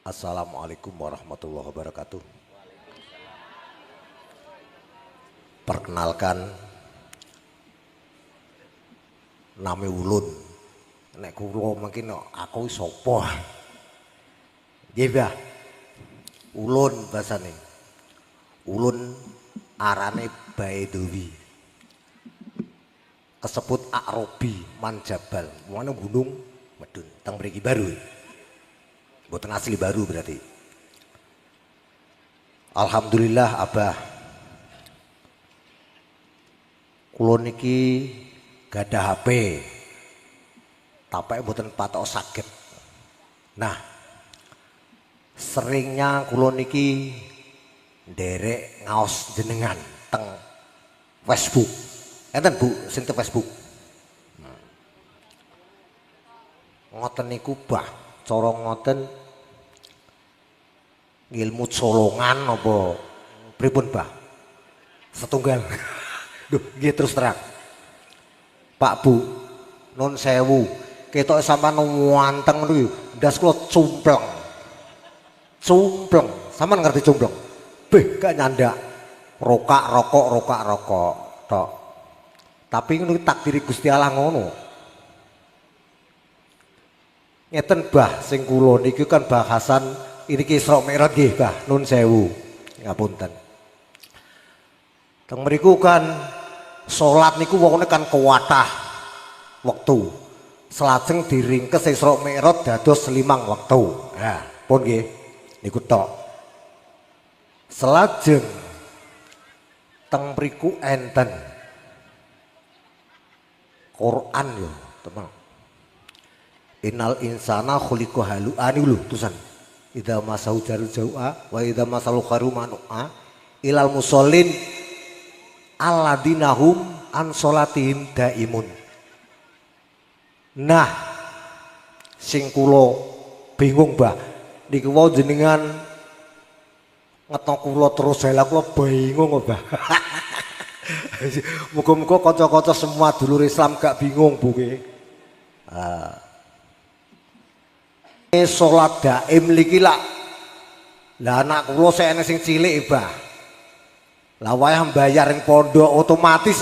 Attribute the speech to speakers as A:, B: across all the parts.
A: Assalamualaikum warahmatullahi wabarakatuh. Perkenalkan, nami Ulun. Nek kula mungkin aku sapa? Nggih, Mbah. Ulun basane. Ulun arane Baedowi. Kesebut Akrobi Manjabal. Mana gunung medun teng mriki baru. Mboten asli baru berarti. Alhamdulillah Abah. Kula niki gadah HP. Tapake mboten patok saged. Nah, seringnya kula niki nderek ngaos jenengan teng Facebook. Enten Bu, sing teng Facebook. Ngoten niku Bah, cara ngoten ilmu colongan apa pripun Bah? Setunggal. Duh, nggih terus terang. Pak Bu, nun sewu, ketok sampean wanteng niku ndas kula cumpleng. Cumpleng, sampean ngerti cumpleng? Beh, gak nyandak. Rokak rokok tok. Tapi ngono takdiri Gusti Allah ngono. Ngeten Bah, sing kula niki kan bahasan ini Isra Mi'raj nggih Bah, nun sewu. Ngapunten. Teng mriku kan salat niku wongane kan kuwatah wektu. Selajeng diringkes Isra Mi'raj dados 5 wektu. Nah, pun nggih niku tok. Selajeng teng mriku enten Quran yo, teman. Innal insana khuliqa halu'an lho tulisan. Idza masau jaru jau'a wa idza masalu kharu manu'a ilal musallin alladinahum an sholatihim daimun. Nah, sing kula bingung Mbah, niki wau jenengan ngetong kula terus saya kula bingung Mbah. Muga-muga kanca-kanca semua dulur Islam gak bingung Bu nggih. Salat daim niki lah anak kula sing sing cilik Mbah. Lah wayah mbayar ing pondok otomatis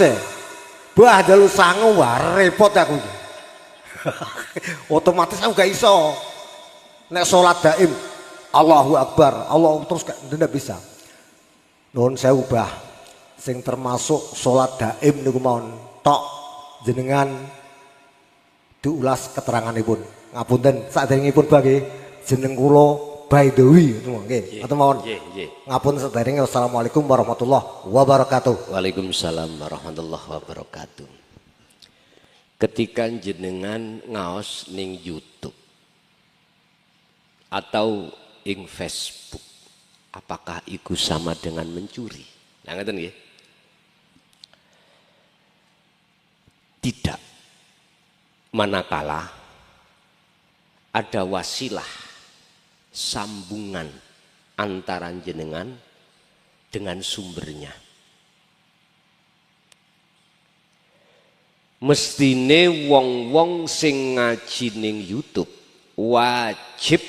A: Mbah dalu sangu wah repot aku. Otomatis aku gak iso. Nek salat daim Allahu Akbar, Allah terus gak ndak bisa. Nuwun sewu Mbah. Sing termasuk salat daim niku mawon tok jenengan diulas keteranganipun. Ngapunten saderengipun Mbah nggih. Jeneng kula Baedowi nggih. Ngoten mawon. Ngapun sederenge. Wassalamualaikum warahmatullahi wabarakatuh.
B: Waalaikumsalam warahmatullahi wabarakatuh. Ketika jenengan ngaos ning YouTube atau ing Facebook, apakah iku sama dengan mencuri? Nah, ngeten nggih. Tidak. Manakala ada wasilah sambungan antara jenengan dengan sumbernya. Mestine wong-wong sing ngaji ning YouTube wajib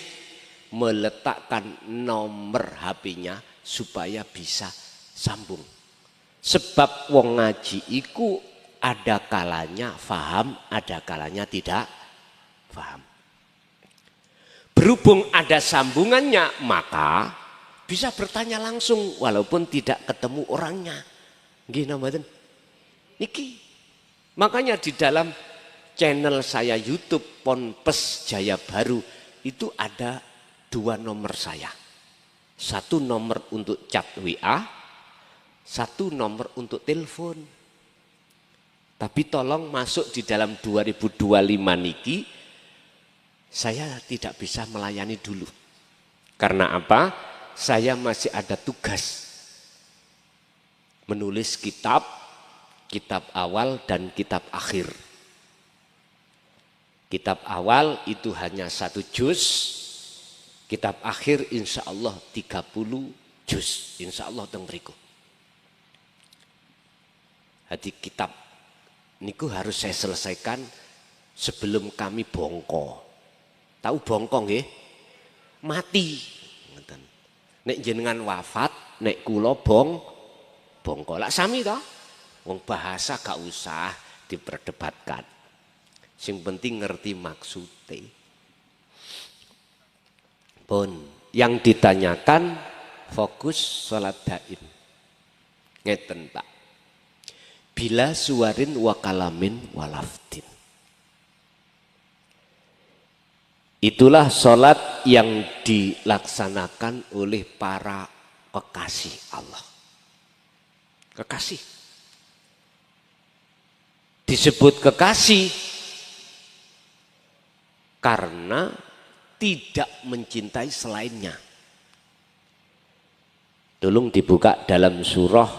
B: meletakkan nomor HP-nya supaya bisa sambung. Sebab wong ngaji iku ada kalanya faham, ada kalanya tidak faham. Berhubung ada sambungannya, maka bisa bertanya langsung walaupun tidak ketemu orangnya. Nggih namaten. Niki. Makanya di dalam channel saya YouTube Ponpes Jaya Baru itu ada 2 nomor saya. 1 nomor untuk chat WA, 1 nomor untuk telepon. Tapi tolong masuk di dalam 2025 niki, saya tidak bisa melayani dulu. Karena apa? Saya masih ada tugas menulis kitab awal dan kitab akhir. Kitab awal itu hanya 1 juz, kitab akhir insya Allah 30 juz. Insya Allah teng mriku. Hadi kitab niku harus saya selesaikan sebelum kami bongko. Tahu bongko nggih? mati. Nek jenengan wafat, nek kula bongko. Lak sami toh? Wong bahasa gak usah diperdebatkan. Sing penting ngerti maksudnya. Pun yang ditanyakan fokus sholat daim. Ngeten Pak. Bila suwarin wa kalamin walaftin. Itulah sholat yang dilaksanakan oleh para kekasih Allah. Kekasih. Disebut kekasih karena tidak mencintai selainnya. Tolong dibuka dalam surah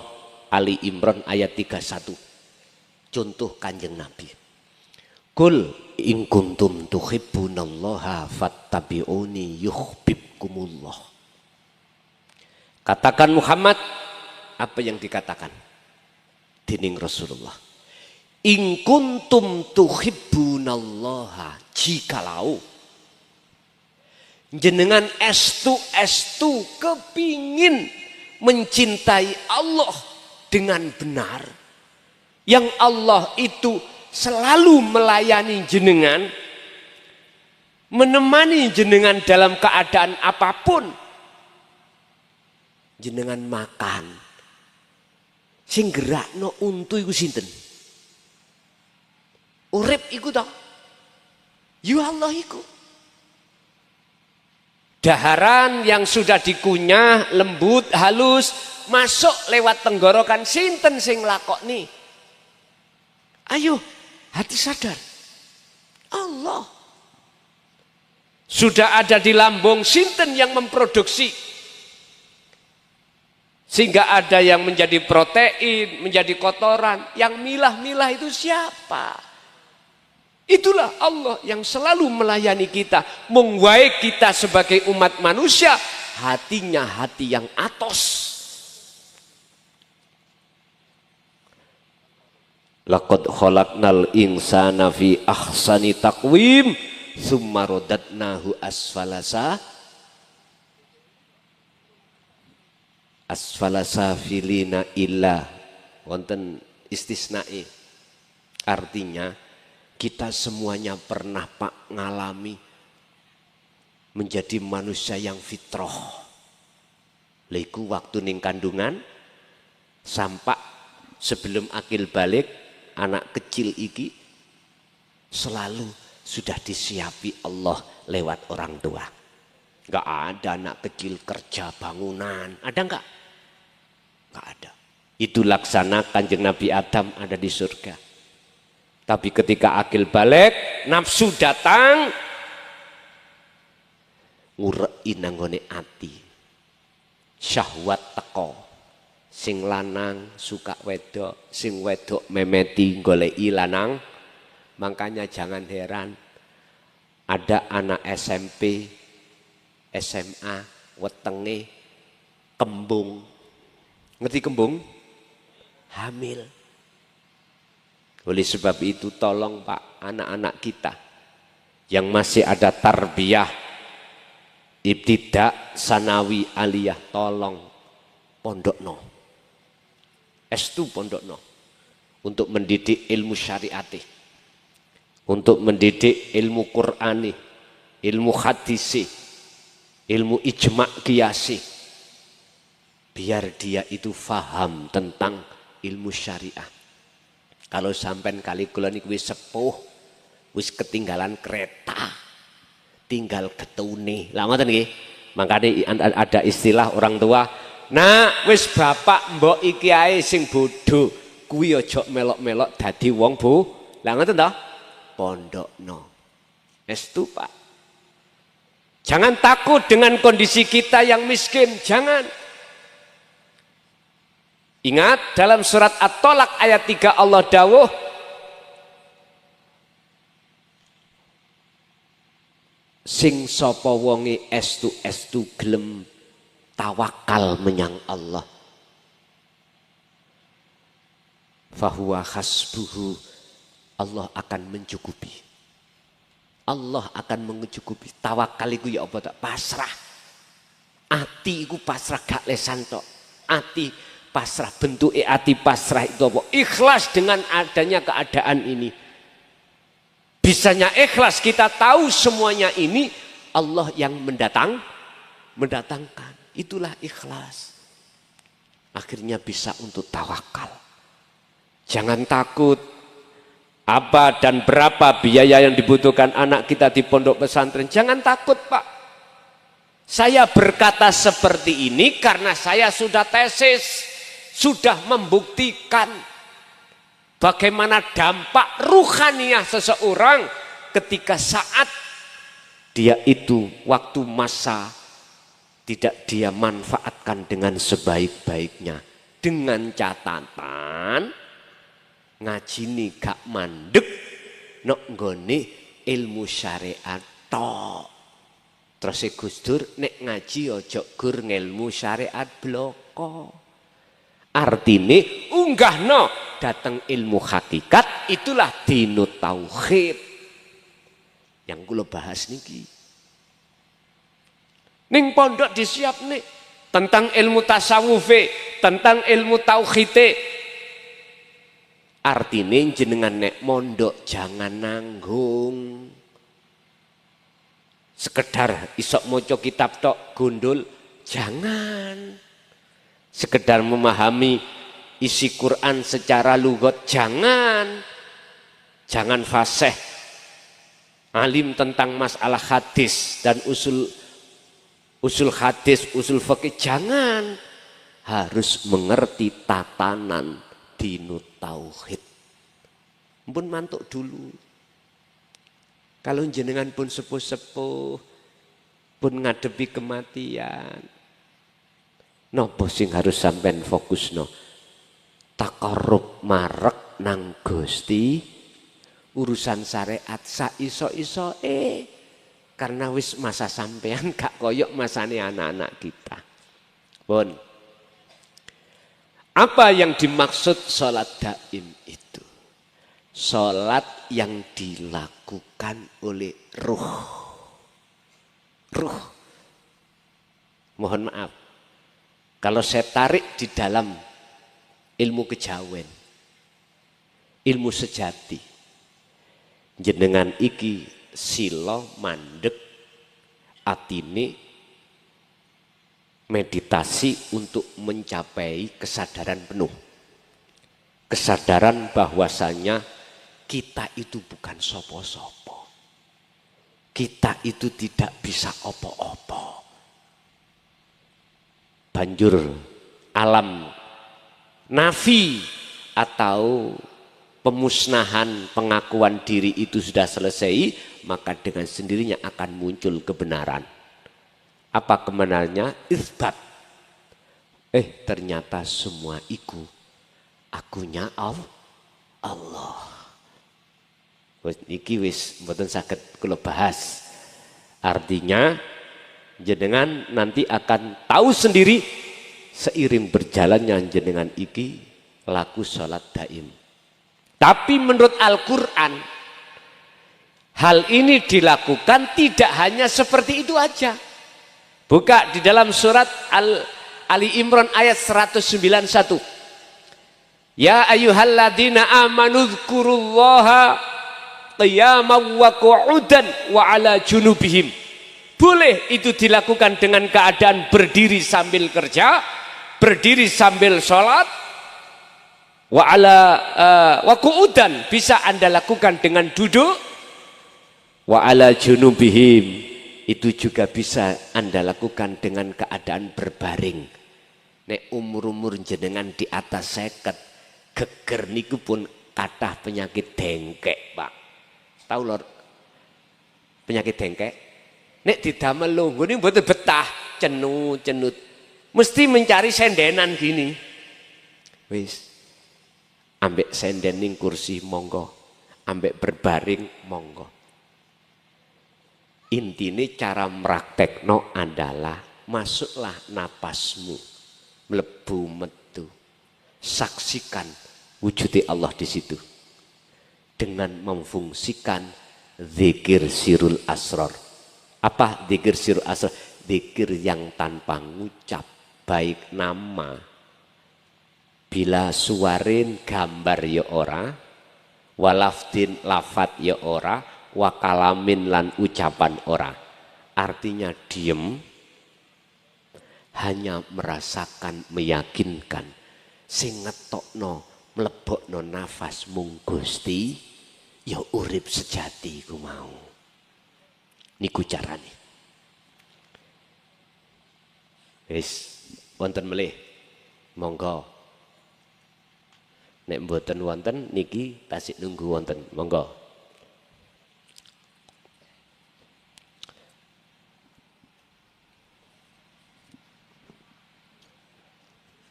B: Ali Imran ayat 31. Contoh Kanjeng Nabi. Kul in kuntum tuhibbunallaha fattabi'uni yuhibbukumullah. Katakan Muhammad, apa yang dikatakan dening Rasulullah. In kuntum tuhibbunallaha, jikalau jenengan estu kepingin mencintai Allah dengan benar, yang Allah itu selalu melayani jenengan, menemani jenengan dalam keadaan apapun. Jenengan makan, sing gerakno untu iku sinten? Urip iku toh? Ya Allah iku. Daharan yang sudah dikunyah, lembut, halus, masuk lewat tenggorokan, sinten sing lakoni? Ayo, hati sadar. Allah. Sudah ada di lambung, sinten yang memproduksi. Sehingga ada yang menjadi protein, menjadi kotoran. Yang milah-milah itu siapa? Itulah Allah yang selalu melayani kita. Mengwae kita sebagai umat manusia, hatinya hati yang atos. Laqad khalaqnal insana fi ahsani taqwim summa radadnahu asfala safilina illa wonten istisnae. Artinya kita semuanya pernah Pak ngalami menjadi manusia yang fitrah. Leiku waktu ning kandungan sampai sebelum akil balik, anak kecil iki selalu sudah disiapi Allah lewat orang tua. Enggak ada anak kecil kerja bangunan, ada enggak? Enggak ada. Itu laksana Kanjeng Nabi Adam ada di surga. Tapi ketika akil balik, nafsu datang, ngurei nanggone ati. Syahwat teko. Sing lanang suka wedok, sing wedok memeti goleki lanang. Makanya jangan heran ada anak SMP, SMA, wetenge kembung. Ngerti kembung? Hamil. Oleh sebab itu tolong Pak, anak-anak kita yang masih ada tarbiyah, ibtidak, sanawi, aliyah, tolong pondokno. Estu pondokno untuk mendidik ilmu syariati, untuk mendidik ilmu Qur'ani, ilmu hadisi, ilmu ijma' qiyasi, biar dia itu faham tentang ilmu syariah. Kalau sampean kali kula niku wis sepuh, wis ketinggalan kereta, tinggal getune. Lah ngoten nggih. Makane ada istilah orang tua, "Nak, wis bapak mbok iki ae sing bodho, kuwi aja melok-melok dadi wong bu." Lah ngoten to? Pondokno. Estu Pak. Jangan takut dengan kondisi kita yang miskin, jangan. Ingat dalam surat At-Tolak ayat 3 Allah dawuh, sing sapa wonge estu gelem tawakal menyang Allah, fahuwa hasbuhu, Allah akan mencukupi. Allah akan mencukupi. Tawakal iku ya apa tak? Pasrah. Ati iku pasrah gak lesan tok. Ati pasrah, bentuke ati pasrah itu apa? Ikhlas dengan adanya keadaan ini. Bisanya ikhlas, kita tahu semuanya ini Allah yang mendatangkan. Itulah ikhlas. Akhirnya bisa untuk tawakal. Jangan takut. Apa dan berapa biaya yang dibutuhkan anak kita di pondok pesantren. Jangan takut, Pak. Saya berkata seperti ini karena saya sudah tesis. Sudah membuktikan bagaimana dampak ruhaniah seseorang ketika saat dia itu waktu masa tidak dia manfaatkan dengan sebaik-baiknya. Dengan catatan ngaji ini gak mandek nok nggone ilmu syariat tok. Terus Gus Dur nek ngaji ojo gur ngelmu syariat bloko. Artine unggahno datang ilmu hakikat itulah dinut tauhid. Yang kula bahas niki. Ning pondok disiap nih tentang ilmu tasawufe, tentang ilmu tauhide. Artine jenengan nek mondok jangan nanggung. Sekedar isok moco kitab tok gundul, jangan. Sekedar memahami isi Quran secara lugat, jangan. Jangan fasih alim tentang masalah hadis dan usul hadis, usul fikih, jangan. Harus mengerti tatanan dinut tauhid. Pun mantuk dulu. Kalau jenengan pun sepuh-sepuh, pun ngadepi kematian. Nopo sing harus sampean fokus no. Takarrub marek nang Gusti, urusan syariat saiso-iso karena wis masa sampean gak koyok masane anak-anak kita. Pun. Apa yang dimaksud sholat daim itu? Sholat yang dilakukan oleh ruh. Ruh. Mohon maaf. Kalau saya tarik di dalam ilmu kejawen. Ilmu sejati. Jenengan iki silo mandek atine meditasi untuk mencapai kesadaran penuh. Kesadaran bahwasanya kita itu bukan sopo-sopo. Kita itu tidak bisa opo-opo. Banjur alam nafi atau pemusnahan pengakuan diri itu sudah selesai, maka dengan sendirinya akan muncul kebenaran. Apa kebenarannya? Isbat. Ternyata semua itu akunya Allah. Niki wis mboten saged kula bahas. Artinya jenengan nanti akan tahu sendiri seiring berjalannya jenengan iki laku sholat daim. Tapi menurut Al-Quran hal ini dilakukan tidak hanya seperti itu aja. Buka di dalam surat Ali Imran ayat 191. Ya ayyuhalladzina amanu dzkurullaha qiyaman wa qu'udan wa ala junubihim. Boleh itu dilakukan dengan keadaan berdiri sambil kerja, berdiri sambil sholat, wa qu'udan bisa Anda lakukan dengan duduk, wa ala junubihim itu juga bisa Anda lakukan dengan keadaan berbaring. Nek umur jenengan di atas 50, geger niku pun kathah penyakit dengkek, Pak. Tahu lor penyakit dengkek? Nek didamel lungguh ini mboten betah, cenut. Mesti mencari sendenan gini. Wis. Ambek senden ning kursi monggo. Ambek berbaring monggo. Intine cara meraktekno adalah masuklah napasmu. Mlebu metu. Saksikan wujud Allah di situ. Dengan memfungsikan zikir sirul asror. Apa zikir sirul asror? Zikir yang tanpa ngucap, baik nama, bila suarin gambar ya ora, walafdin lafat ya ora, wakalamin lan ucapan ora. Artinya diem, hanya merasakan, meyakinkan, sing ngetokno, mlebokno nafas mung Gusti, ya urip sejati ku mau. Niku carane. Wis wonten melih. Monggo. Nek mboten wonten niki tasik nunggu wonten. Monggo.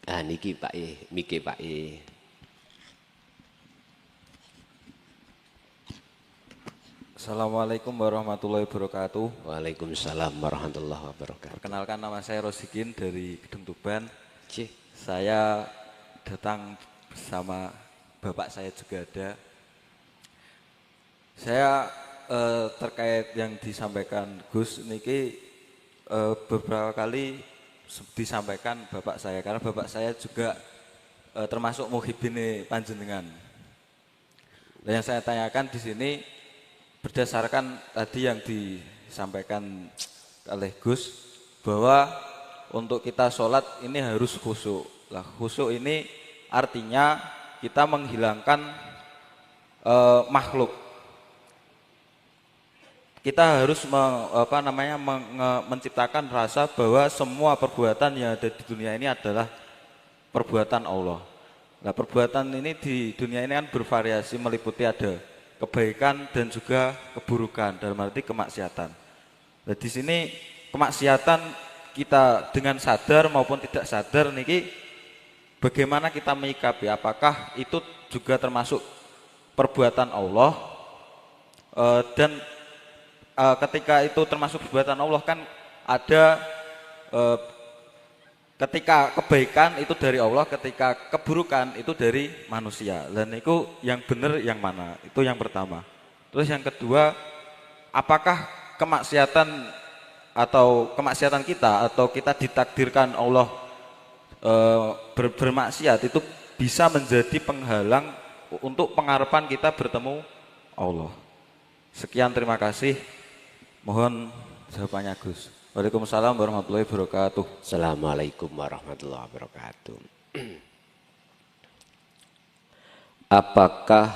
B: Ah niki Pak E, miki Pak E.
C: Assalamualaikum warahmatullahi wabarakatuh.
B: Waalaikumsalam warahmatullahi wabarakatuh.
C: Perkenalkan, nama saya Rosikin dari Gedung Tuban.
B: Cih.
C: Saya datang bersama bapak saya juga ada. Saya terkait yang disampaikan Gus niki beberapa kali disampaikan bapak saya, karena bapak saya juga termasuk muhibine panjenengan. Dan yang saya tanyakan di sini berdasarkan tadi yang disampaikan oleh Gus, bahwa untuk kita sholat ini harus khusyuk. Lah, khusyuk ini artinya kita menghilangkan makhluk. Kita harus menciptakan rasa bahwa semua perbuatan yang ada di dunia ini adalah perbuatan Allah. Nah, perbuatan ini di dunia ini kan bervariasi, meliputi ada kebaikan dan juga keburukan, dalam arti kemaksiatan. Nah, di sini kemaksiatan kita dengan sadar maupun tidak sadar niki bagaimana kita menyikapi, apakah itu juga termasuk perbuatan Allah, dan ketika itu termasuk perbuatan Allah kan ada ketika kebaikan itu dari Allah, ketika keburukan itu dari manusia. Dan itu yang benar yang mana? Itu yang pertama. Terus yang kedua, apakah kemaksiatan kita atau kita ditakdirkan Allah bermaksiat itu bisa menjadi penghalang untuk pengharapan kita bertemu Allah. Sekian, terima kasih. Mohon jawabannya Gus. Waalaikumsalam warahmatullahi wabarakatuh.
B: Assalamualaikum warahmatullahi wabarakatuh. Apakah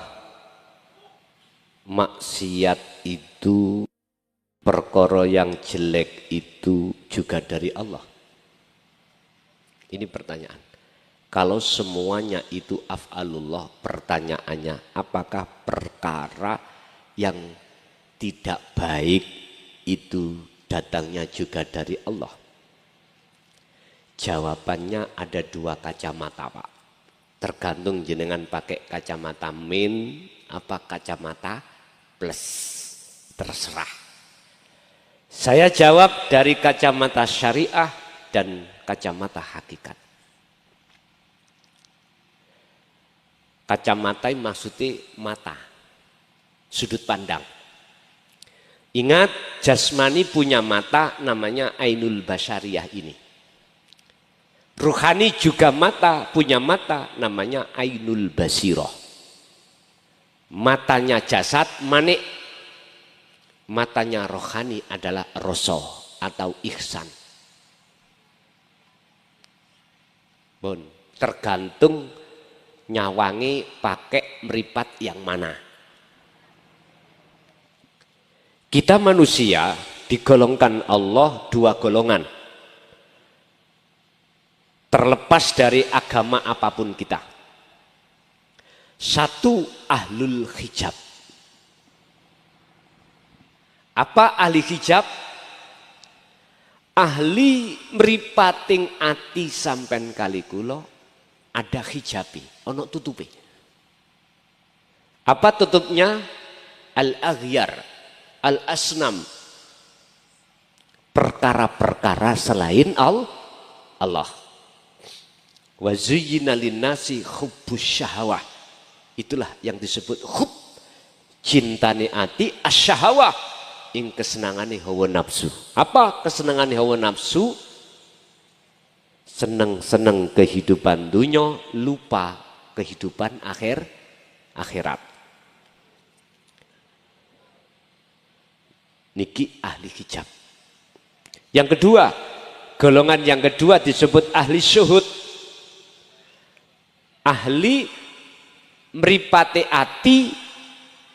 B: maksiat itu, perkara yang jelek itu juga dari Allah? Ini pertanyaan. Kalau semuanya itu af'alullah, pertanyaannya apakah perkara yang tidak baik itu datangnya juga dari Allah? Jawabannya ada dua kacamata, Pak. Tergantung jenengan pakai kacamata min apa kacamata plus, terserah. Saya jawab dari kacamata syariah dan kacamata hakikat. Kacamata maksudnya mata, sudut pandang. Ingat, jasmani punya mata namanya ainul basyariyah ini. Ruhani juga punya mata namanya ainul basiroh. Matanya jasad manik, matanya rohani adalah rosoh atau ihsan. Bon, tergantung nyawangi pakai meripat yang mana. Kita manusia digolongkan Allah dua golongan. Terlepas dari agama apapun kita. Satu, ahlul hijab. Apa ahli hijab? Ahli meripating ati sampen kali kula ada hijabi, ono tutupi. Apa tutupnya? Al-aghyar, al-asnam, perkara-perkara selain Allah. Wa zuyyina linnasi hubbus syahwah. Itulah yang disebut hub, cintane ati asyahawah ing kesenangane hawa nafsu. Apa kesenangane hawa nafsu? Seneng-seneng kehidupan dunia, lupa kehidupan akhirat. Niki ahli hijab. Yang kedua, golongan yang kedua disebut ahli syuhud. Ahli mripate ati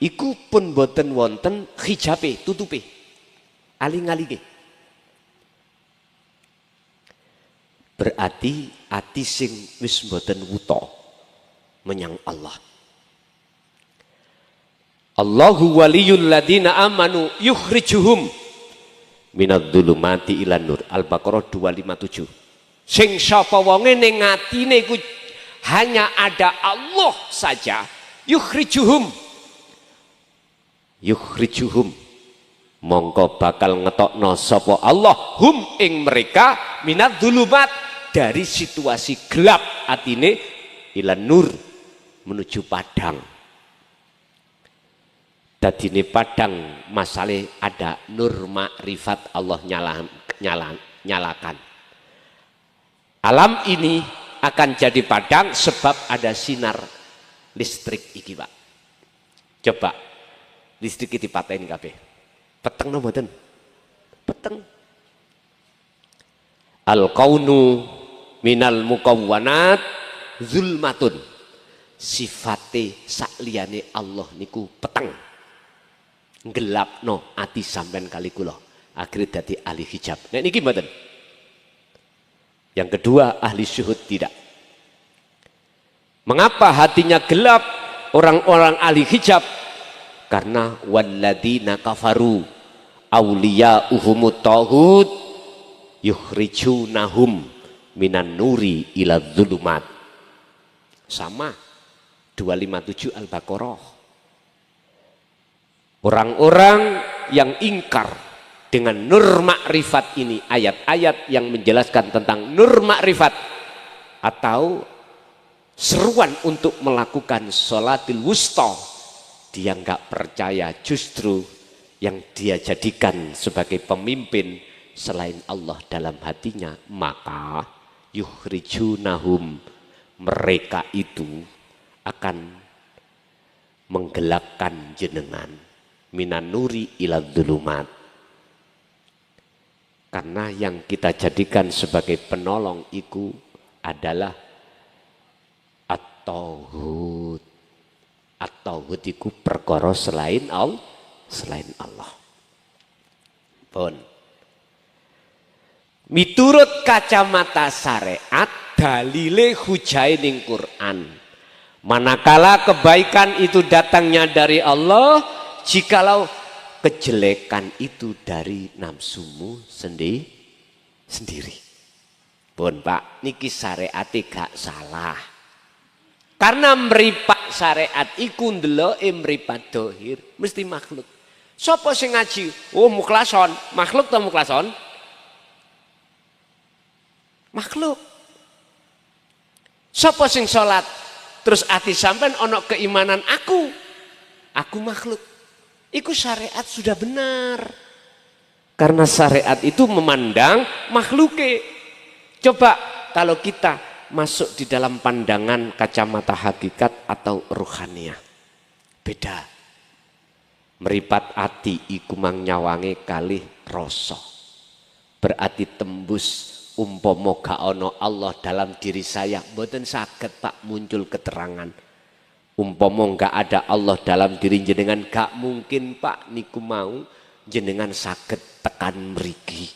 B: iku pun boten wonten hijabe, tutupe. Aling-alinge. Berarti ati sing wis mboten wuta menyang Allah. Allahu waliyul ladina amanu yukhrijuhum minadh-dhulumati ilan nur. Al-Baqarah 257. Sing sapa wonge ning atine iku hanya ada Allah saja, yukhrijuhum mongko bakal ngetokno sapa Allah hum ing mereka minadh-dhulumat dari situasi gelap atine ilan nur menuju padang. Dadine padang masale ada nur makrifat Allah nyalakan. Alam ini akan jadi padang sebab ada sinar listrik iki, Pak. Coba listrik iki dipatahin kabeh. Peteng no mboten? Peteng. Al-kaunu minal mukawwanat zulmatun. Sifate sakliyane Allah niku peteng. Gelapno ati sampean kali kula. Akhire dadi ahli hijab. Nek niki mboten. Yang kedua ahli syuhud tidak. Mengapa hatinya gelap orang-orang ahli hijab? Karena walladzina kafaru awliya'uhumut taghut yukhrijunahum minan nuri ila dzulumat. Sama 257 Al-Baqarah. Orang-orang yang ingkar dengan nur makrifat ini, ayat-ayat yang menjelaskan tentang nur makrifat atau seruan untuk melakukan sholatil wusta, dia nggak percaya, justru yang dia jadikan sebagai pemimpin selain Allah dalam hatinya, maka yukhrijunahum, mereka itu akan menggelapkan jenengan minan nuri ila dzulumat. Karena yang kita jadikan sebagai penolong itu adalah at-tauhid. At-tauhid itu perkara selain Allah. Pun. Miturut kacamata syariat, dalile hujai ning Quran. Manakala kebaikan itu datangnya dari Allah, jikalau kejelekan itu dari nafsumu sendiri. Pun Pak, niki syariat gak salah. Karena meripat syariat iku ndeloke mripat dohir mesti makhluk. Sapa sing ngaji? Oh, mukhlason. Makhluk ta mukhlason? Makhluk. Sapa sing salat terus ati sampean ana keimanan aku makhluk. Iku syariat sudah benar. Karena syariat itu memandang makhluke. Coba kalau kita masuk di dalam pandangan kacamata hakikat atau ruhaniyah. Beda. Meripat ati iku mang nyawange kalih rasa. Berarti tembus umpama gak ana Allah dalam diri saya, mboten saged Pak muncul keterangan. Umpama enggak ada Allah dalam diri jenengan, gak mungkin Pak niku mau jenengan saged tekan mriki.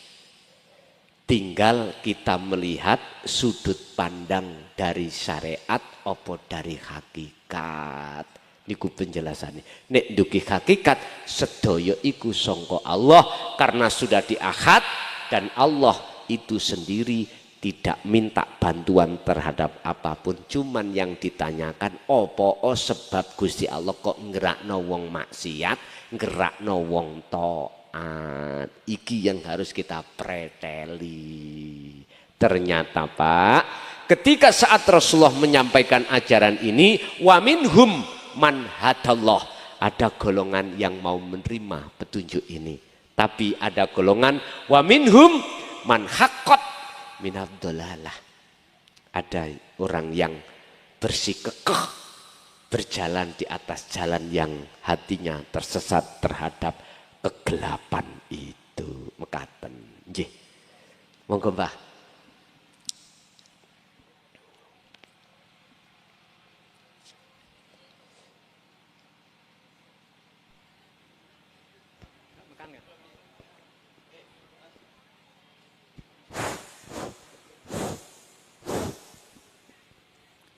B: Tinggal kita melihat sudut pandang dari syariat apa dari hakikat. Niku penjelasannya. Nek duki hakikat sedaya iku sangka Allah karena sudah diakad dan Allah itu sendiri tidak minta bantuan terhadap apapun, cuman yang ditanyakan opo sebab Gusti Allah kok ngerakno wong maksiat, ngerakno wong taat. Iki yang harus kita preteli. Ternyata Pak, ketika saat Rasulullah menyampaikan ajaran ini, wa minhum man hadallah, ada golongan yang mau menerima petunjuk ini. Tapi ada golongan wa minhum man haqqat minad dhalalah. Ada orang yang bersikukuh berjalan di atas jalan yang hatinya tersesat terhadap kegelapan itu. Mekaten. Nggih. Monggo Mbah.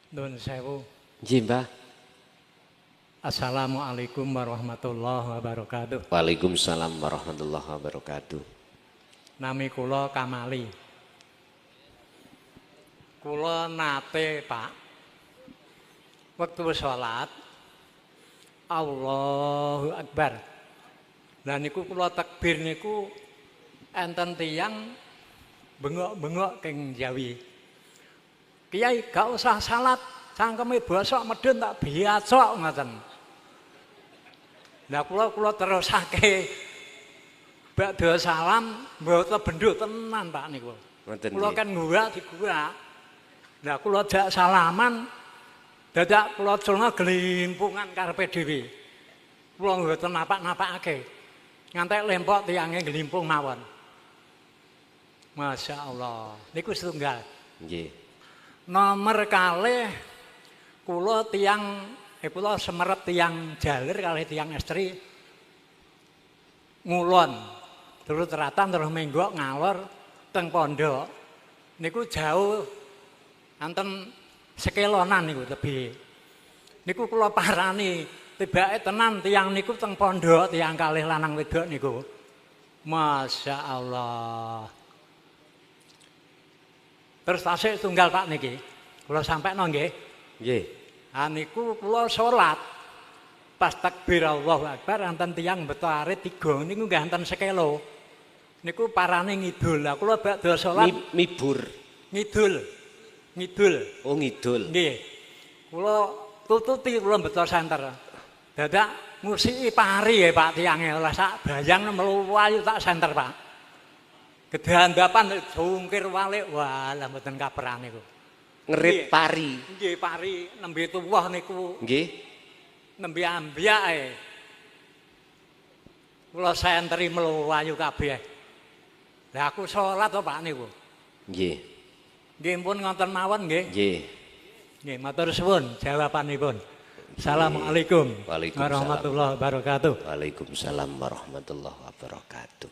D: Nuwun sewu.
B: Nggih, Mbah.
D: Assalamualaikum warahmatullahi wabarakatuh.
B: Waalaikumsalam warahmatullahi wabarakatuh.
D: Nami kula Kamali. Kula nate, Pak, wektu salat Allahu Akbar. Lah niku kula takbir niku enten tiyang bengok-bengok keng Jawi. Kiai gak usah salat, cangkeme bosok medun tak biacok ngoten. Lah kula terusake badhe salam mboten bendho tenan Pak niku.
B: Ngoten
D: Kula
B: nggih.
D: kan nguwak diguwak. Lah kula jak salaman dadak kula culna gelimpungan karepe dhewe. Kula mboten napak-napakake. Ngantek lempok tiyange gelimpung mawon. Masya Allah. Niku setunggal.
B: Nggih.
D: Nomor kalih kula tiyang kula semerep tiyang jaler kalih tiyang estri ngulon terus teratan terus menggok ngalor teng pondok niku jauh anten sekelonan niku tebih niku kula parani tibake tenan tiyang niku teng pondok tiyang kalih lanang wedok niku Masya Allah. Terus tasik tunggal Pak niki. Kula sampekno nggih.
B: Nggih.
D: Niku kula salat. Pas takbir Allahu Akbar anten tiyang beto arit 3 niku nggih anten sekelo. Niku parane ngidul. Lah kula badhe salat
B: Mibur.
D: ngidul. Ngidul.
B: Oh ngidul.
D: Nggih. Kula tututi kula beto senter. Dadak musiki pari ya Pak tiyange lah sak bayang mluwayu tak senter Pak. Gedandapan jungkir walik wah lah mboten kaperan niku.
B: Ngerit pari.
D: Nggih pari nembe tuwuh niku
B: Nggih.
D: nembe ambyake. Kula senteri mluwayu kabeh. Lah aku salat to Pak niku.
B: Nggih.
D: Nggih pun ngoten mawon nggih.
B: Nggih.
D: Nggih matur suwun jawabanipun. Assalamualaikum
B: Waalaikumsalam.
D: warahmatullahi wabarakatuh.
B: Waalaikumsalam warahmatullahi wabarakatuh.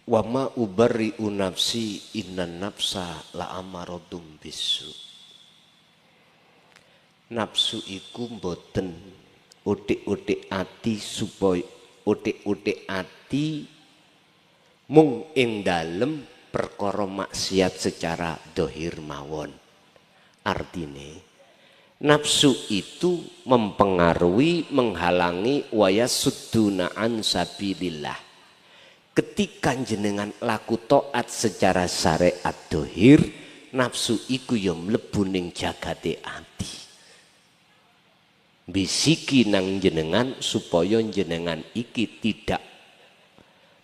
B: Wa ma ubarri'u nafsi innan nafsa la amaradum bisu. Nafsu iku mboten utik-utik ati supaya utik-utik ati mung ing dalem perkara maksiat secara dohir mawon. Artine nafsu itu mempengaruhi, menghalangi wayasudduna an sabilillah. Ketika jenengan laku taat secara syariat dohir, nafsu iku ya mlebu ning jagate ati. Bisiki nang jenengan supaya jenengan iki tidak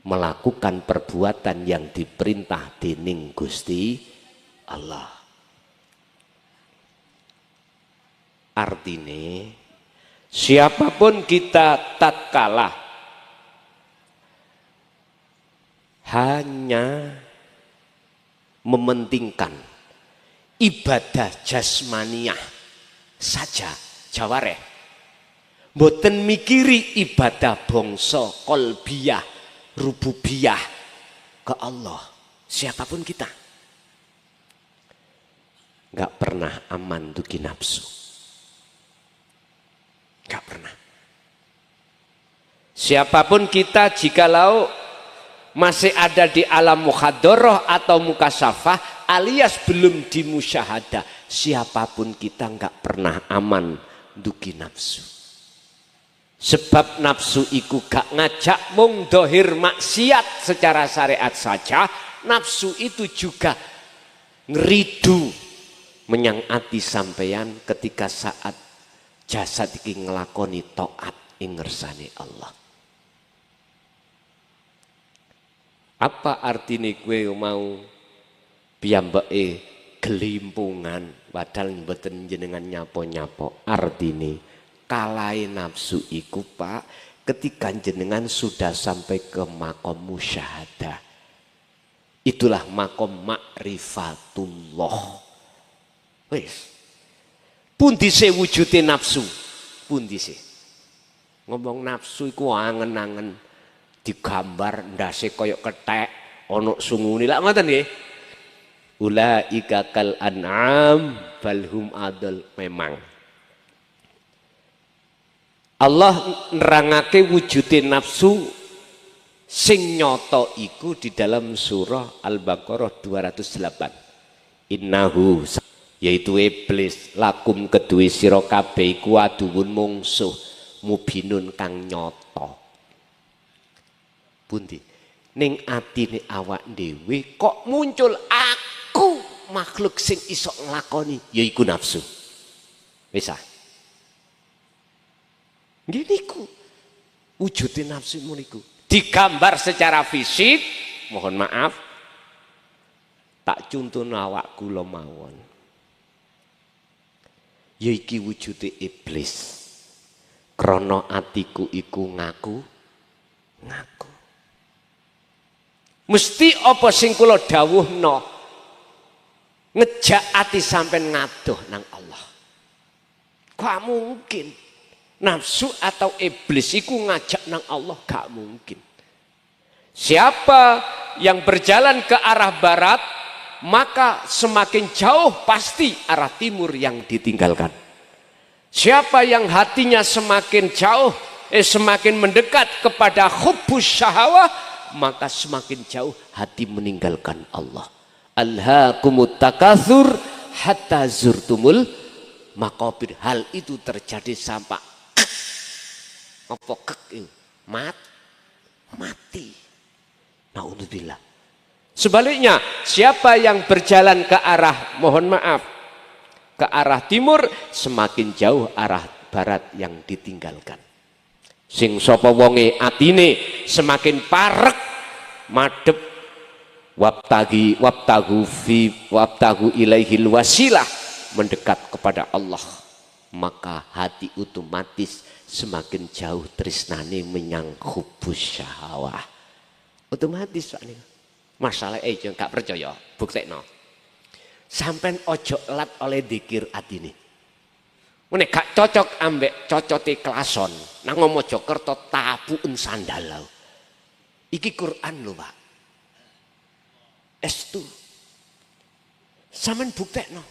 B: melakukan perbuatan yang diperintah dening Gusti Allah. Artine siapapun kita tatkala hanya mementingkan ibadah jasmaniah saja jawareh, mboten mikiri ibadah bangsa kolbiyah rububiyah ke Allah, siapapun kita nggak pernah aman duki nafsu, nggak pernah. Siapapun kita jikalau masih ada di alam mukhadoroh atau mukasyafah alias belum dimusyahadah, siapapun kita nggak pernah aman duki nafsu. Sebab nafsu iku gak ngajak mung dohir maksiat secara syariat saja, nafsu itu juga ngeridu menyang ati sampeyan ketika saat jasad iki nglakoni taat ing ngersane Allah. Apa artine kowe mau piyambake gelimpungan padahal mboten jenengan nyapo-nyapo? Artine kalahe nafsu iku Pak, ketika jenengan sudah sampai ke makom musyahadah, itulah makom ma'rifatullah. Wis pundi se wujude nafsu, pundi se ngomong nafsu iku angen-angen digambar ndase kaya kethek ana sungune lak ngoten nggih. Ulaika kal an'am balhum adal. Memang Allah nerangake wujude nafsu sing nyata iku di dalam surah Al-Baqarah 208. Innahu, yaitu iblis, lakum kedue sira kabeh iku aduwun mungsuh mubinun kang nyata. Pundi ning atine awak dhewe kok muncul aku makhluk sing iso nglakoni, yaiku nafsu. Wis ah. Nggih niku wujude nafsu niku digambar secara fisik, mohon maaf tak contohno awak kula mawon. Ya iki wujude iblis. Krana atiku iku ngaku. Mesti apa sing kula dawuhna ngejak ati sampean ngadoh nang Allah. Gak mungkin nafsu atau iblis iku ngajak nang Allah, gak mungkin. Siapa yang berjalan ke arah barat, maka semakin jauh pasti arah timur yang ditinggalkan. Siapa yang hatinya semakin jauh, semakin mendekat kepada hubbus syahawah, maka semakin jauh hati meninggalkan Allah. Alhaakumut takatsur hatta zurtumul maqabir. Hal itu terjadi sampai apa kek mati. Naudzubillah. Sebaliknya, siapa yang berjalan ke arah, mohon maaf, ke arah timur, semakin jauh arah barat yang ditinggalkan. Sing sapa wonge atine semakin parek madhep wabtagu ilaihil wasilah, mendekat kepada Allah, maka hati otomatis semakin jauh tresnane menyang hubbus syahawah. Otomatis Pak niku. Masalah jangan gak percaya, buktekno. Sampean ojo lat oleh dikir atine. Mene gak cocok ambek cocote klason nang Mojokerto tapuken sandal. Iki Quran lho Pak. Estu. Sampean buktekno.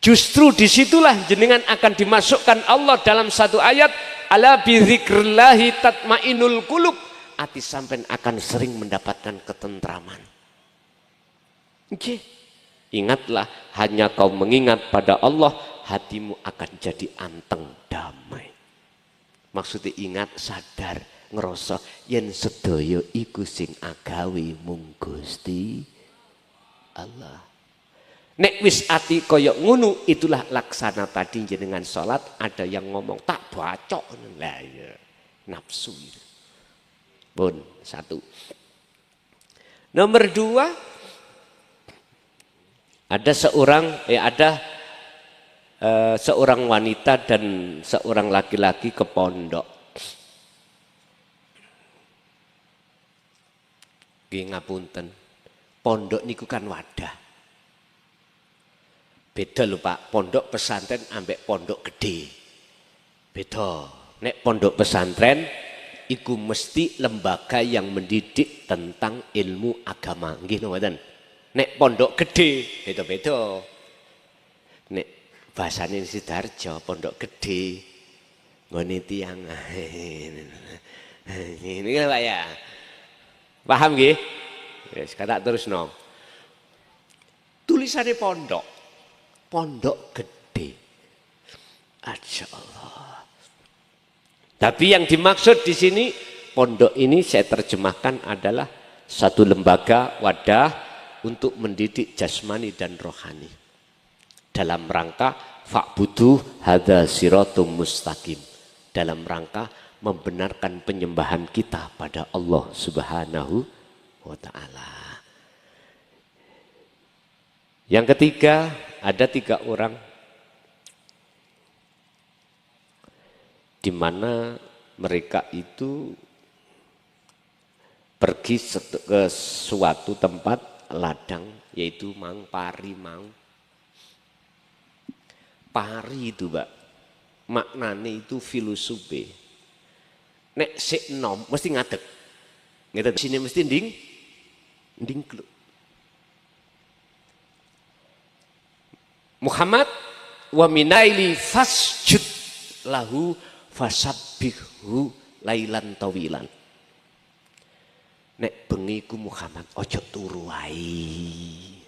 B: Justru disitulah jenengan akan dimasukkan Allah dalam satu ayat, ala bidzikrillahi tatmainul qulub. Hati sampean akan sering mendapatkan ketentraman. Oke. Ingatlah, hanya kau mengingat pada Allah, hatimu akan jadi anteng damai. Maksudnya ingat, sadar, ngerasa yen sedaya iku sing agawe mung Gusti Allah. Nek wis ati kaya ngono, itulah laksana tadi jenengan salat ada yang ngomong tak bacok. Lah ya, nafsu itu. Bun, satu. Nomor dua, ada seorang wanita dan seorang laki-laki ke pondok. Nggih ngapunten. Pondok niku kan wadah. Beda lho Pak, pondok pesantren ambek pondok gede. Beda. Nek pondok pesantren iku mesti lembaga yang mendidik tentang ilmu agama. Nggih ngoten. Nek pondok gede beda-beda. Nek bahasane Sidoarjo pondok gede nggone tiyang. Ini Pak ya. Paham nggih? Wis kata terusno. Tulisane pondok. Pondok gede. Masya Allah. Tapi yang dimaksud di sini pondok ini saya terjemahkan adalah satu lembaga wadah untuk mendidik jasmani dan rohani dalam rangka fa'budu hadza siratum mustaqim, dalam rangka membenarkan penyembahan kita pada Allah Subhanahu wa taala. Yang ketiga, ada 3 orang di mana mereka itu pergi ke suatu tempat ladang, yaitu mang pari mang. Pari itu, Mbak, maknanya itu filosofi. Nek sik nom mesti ngadeg. Ngeten sini mesti nding kluk. Muhammad wa minaili fasjud lahu fasabbihu lailan tawilan. Nek bengi ku Muhammad ojo turu wae.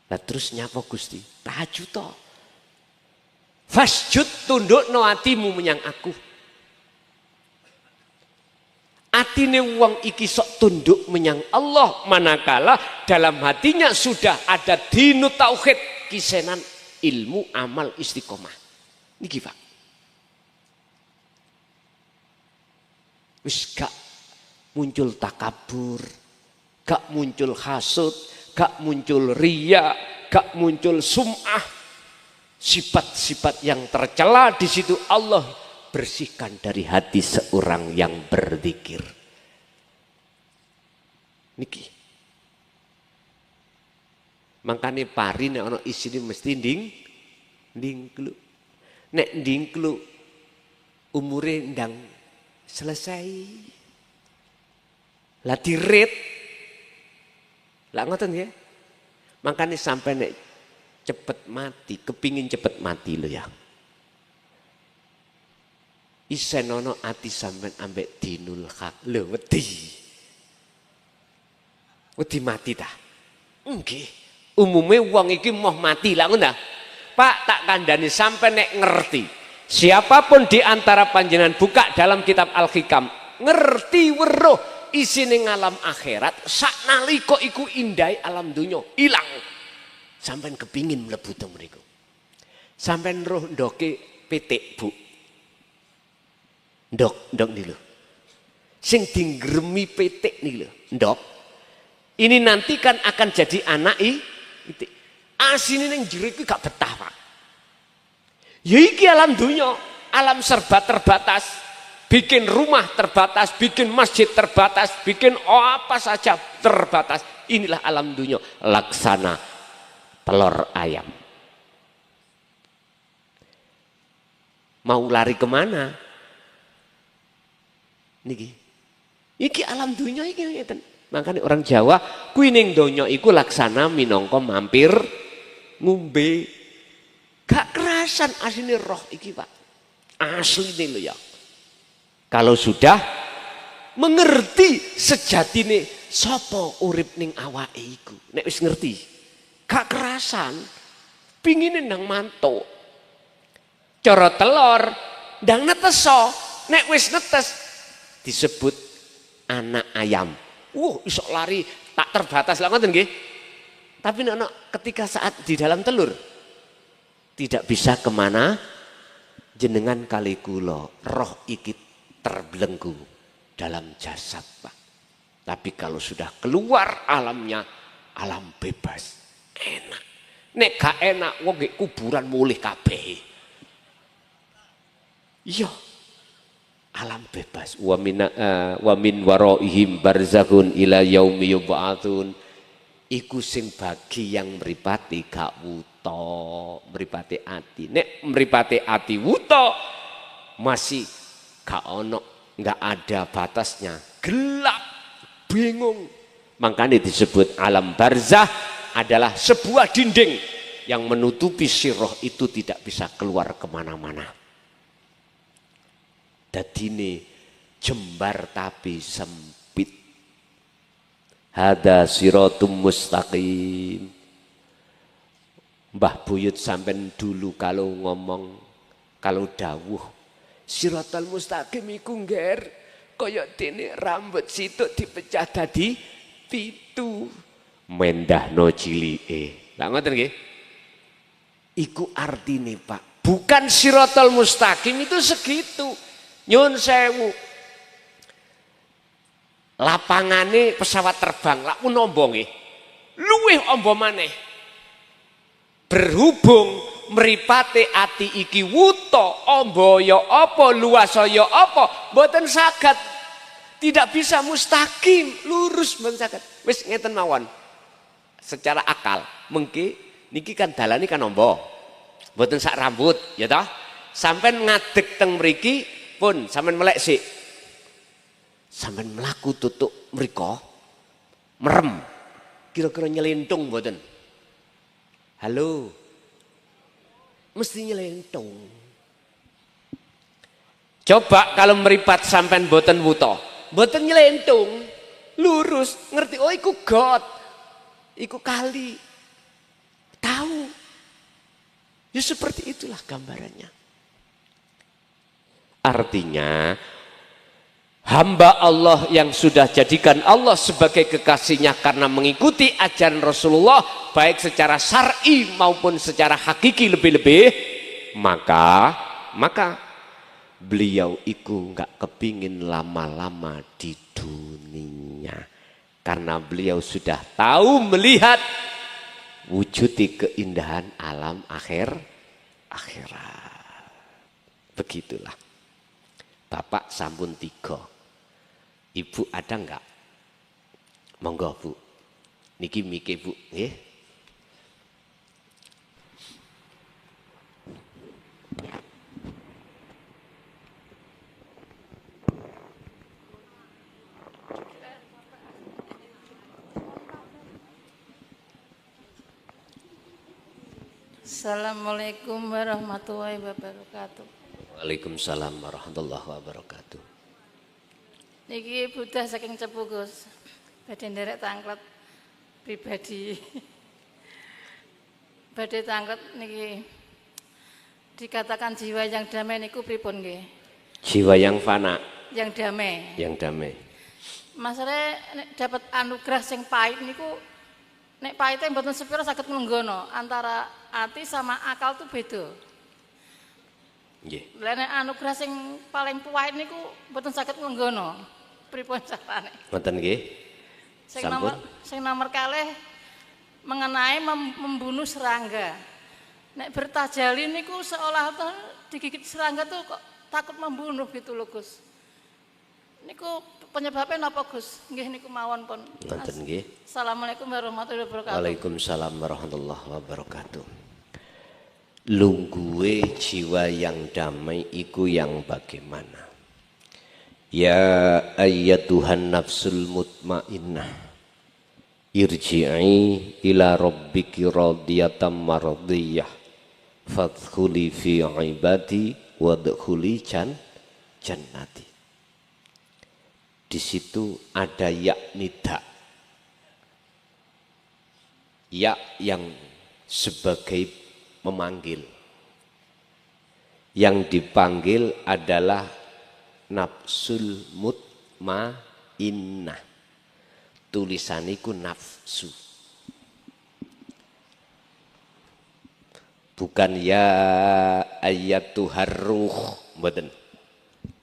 B: Lah terus nyapa Gusti? Tahajud to. Fasjud, tundukno atimu menyang aku. Atine wong iki sok tunduk menyang Allah manakala dalam hatinya sudah ada dinu tauhid, kisenan ilmu amal istiqomah. Niki Pak. Wis gak muncul takabur, gak muncul hasud, gak muncul riya, gak muncul sum'ah. Sifat-sifat yang tercela di situ Allah bersihkan dari hati seorang yang berzikir. Niki. Makanya pari nek ana isine mesti ndingkluk. Nek ndingkluk umure ndang selesai. Lah dirit. Lah ngoten ya. Makanya sampai nek cepet mati, kepingin cepet mati lo ya. Isenono ati sampean ambek dinul hak lho wedi. Wedi mati ta? Nggih. Umume wong iki moh mati lah ngono ta. Pak, tak kandhani sampean nek ngerti. Siapapun di antara panjenengan buka dalam kitab Al-Hikam, ngerti weruh isine ngalam akhirat, saknalika iku indai alam dunya, ilang. Sampean kepingin mlebu teng mriku. Sampean roh ndoke pitik, Bu. Ndok nih lho. Sing dinggremi pitik nih lho, ndok. Ini nanti kan akan jadi anak pitik. Asine ning jero iki gak betah, Pak. Ya iki alam dunya, alam serba terbatas. Bikin rumah terbatas, bikin masjid terbatas, bikin apa saja terbatas. Inilah alam dunya, laksana telur ayam. Mau lari kemana? Niki, iki alam dunia iki ngeten. Makanya orang Jawa kuwi ning donya iku laksana minangka mampir ngombe. Gak kerasan asline roh iki, Pak. Asline lho ya. Kalau sudah mengerti sejatine sapa urip ning awake iku. Nek wis ngerti, gak kerasan, pingine nang mantuk. Cara telur ndang neteso, nek wis netes disebut anak ayam. Iso lari tak terbatas lah ngoten nggih. Tapi nek ketika saat di dalam telur tidak bisa kemana, jenengan kali kula roh iki terbelenggu dalam jasad, Pak. Tapi kalau sudah keluar alamnya, alam bebas, enak. Nek gak enak wong nggih kuburan mulih kabeh. Iya. Alam bebas. Wa min waraihim barzakhun ila yaumi yub'atsun. Iku sing bagi yang mripati gak wuta, mripati ati. Nek mripati ati wuta masih gak ono, gak ada batasnya. Gelap, bingung. Makanya disebut alam barzah adalah sebuah dinding yang menutupi si roh itu tidak bisa keluar kemana-mana. Dadine jembar tapi sempit. Hada siratum mustaqim. Mbah Buyut sampean dulu kalau ngomong, kalau dawuh siratal mustaqim iku ngger kaya dene rambut situk dipecah dadi 7. Mendahno cilike. Lah ngoten nggih. Iku artine Pak. Bukan sirotol mustaqim itu segitu. Nyun sewu. Lapangane pesawat terbang lak nombong luwih ombo maneh. Berhubung mripate ati iki wuta ombaya apa luasaya apa mboten saged. Tidak bisa mustaqim, lurus mboten saged. Wis ngeten mawon. Secara akal mengki niki kan dalane kan ombo. Mboten sak rambut, ya toh? Sampeyan ngadeg teng mriki pun sampeyan melek sik. Sampeyan mlaku tutuk mriko merem. Kira-kira nyelentung mboten? Halo. Mesti nyelentung. Coba kalau meripat sampean mboten wuta, mboten nyelentung, lurus, ngerti oh iku got. Iku kali. Tahu. Ya seperti itulah gambarannya. Artinya hamba Allah yang sudah jadikan Allah sebagai kekasihnya karena mengikuti ajaran Rasulullah baik secara syar'i maupun secara hakiki lebih-lebih, maka beliau itu nggak kepingin lama-lama di dunia karena beliau sudah tahu melihat wujudi keindahan alam akhirat. Begitulah. Bapak sampun 3. Ibu ada enggak? Monggo Bu. Niki mike Bu, nggih.
E: Assalamualaikum warahmatullahi wabarakatuh.
B: Waalaikumsalam warahmatullahi wabarakatuh.
E: Niki Buddha saking Cepu Gus. Badhe nderek tanglet pribadi. Badhe tanglet niki dikatakan jiwa yang damai niku pripun nggih?
B: Jiwa yang fana,
E: Yang damai.
B: yang damai.
E: Masalahe nek dapat anugerah sing pahit niku nek pahite mboten sepira saged nglunggono antara ati sama akal tuh beda.
B: Nggih.
E: Lah nek anugerah sing paling pahit niku mboten saged nglunggono. Pripun carane?
B: Ngoten nggih. Sampun.
E: Sing nomor kalih mengenai membunuh serangga. Nek bertajali niku seolah digigit serangga tuh kok takut membunuh gitu loh Gus. Niku penyebabnya napa Gus? Nggih niku mawon pun.
B: Ngoten nggih.
E: Assalamualaikum warahmatullahi wabarakatuh.
B: Waalaikumsalam warahmatullahi wabarakatuh. Lungguhe jiwa yang damai iku yang bagaimana? Ya ayyatuhan nafsul mutmainnah irji'i ila rabbiki radiyatan mardiyah fadkhuli fi ibadi wadkhuli jannati. Di situ ada ya nida. Ya yang sebagai memanggil. Yang dipanggil adalah nafsul mutmainnah. Tulisaniku nafsu. Bukan ya ayyatuhar ruh, mboten.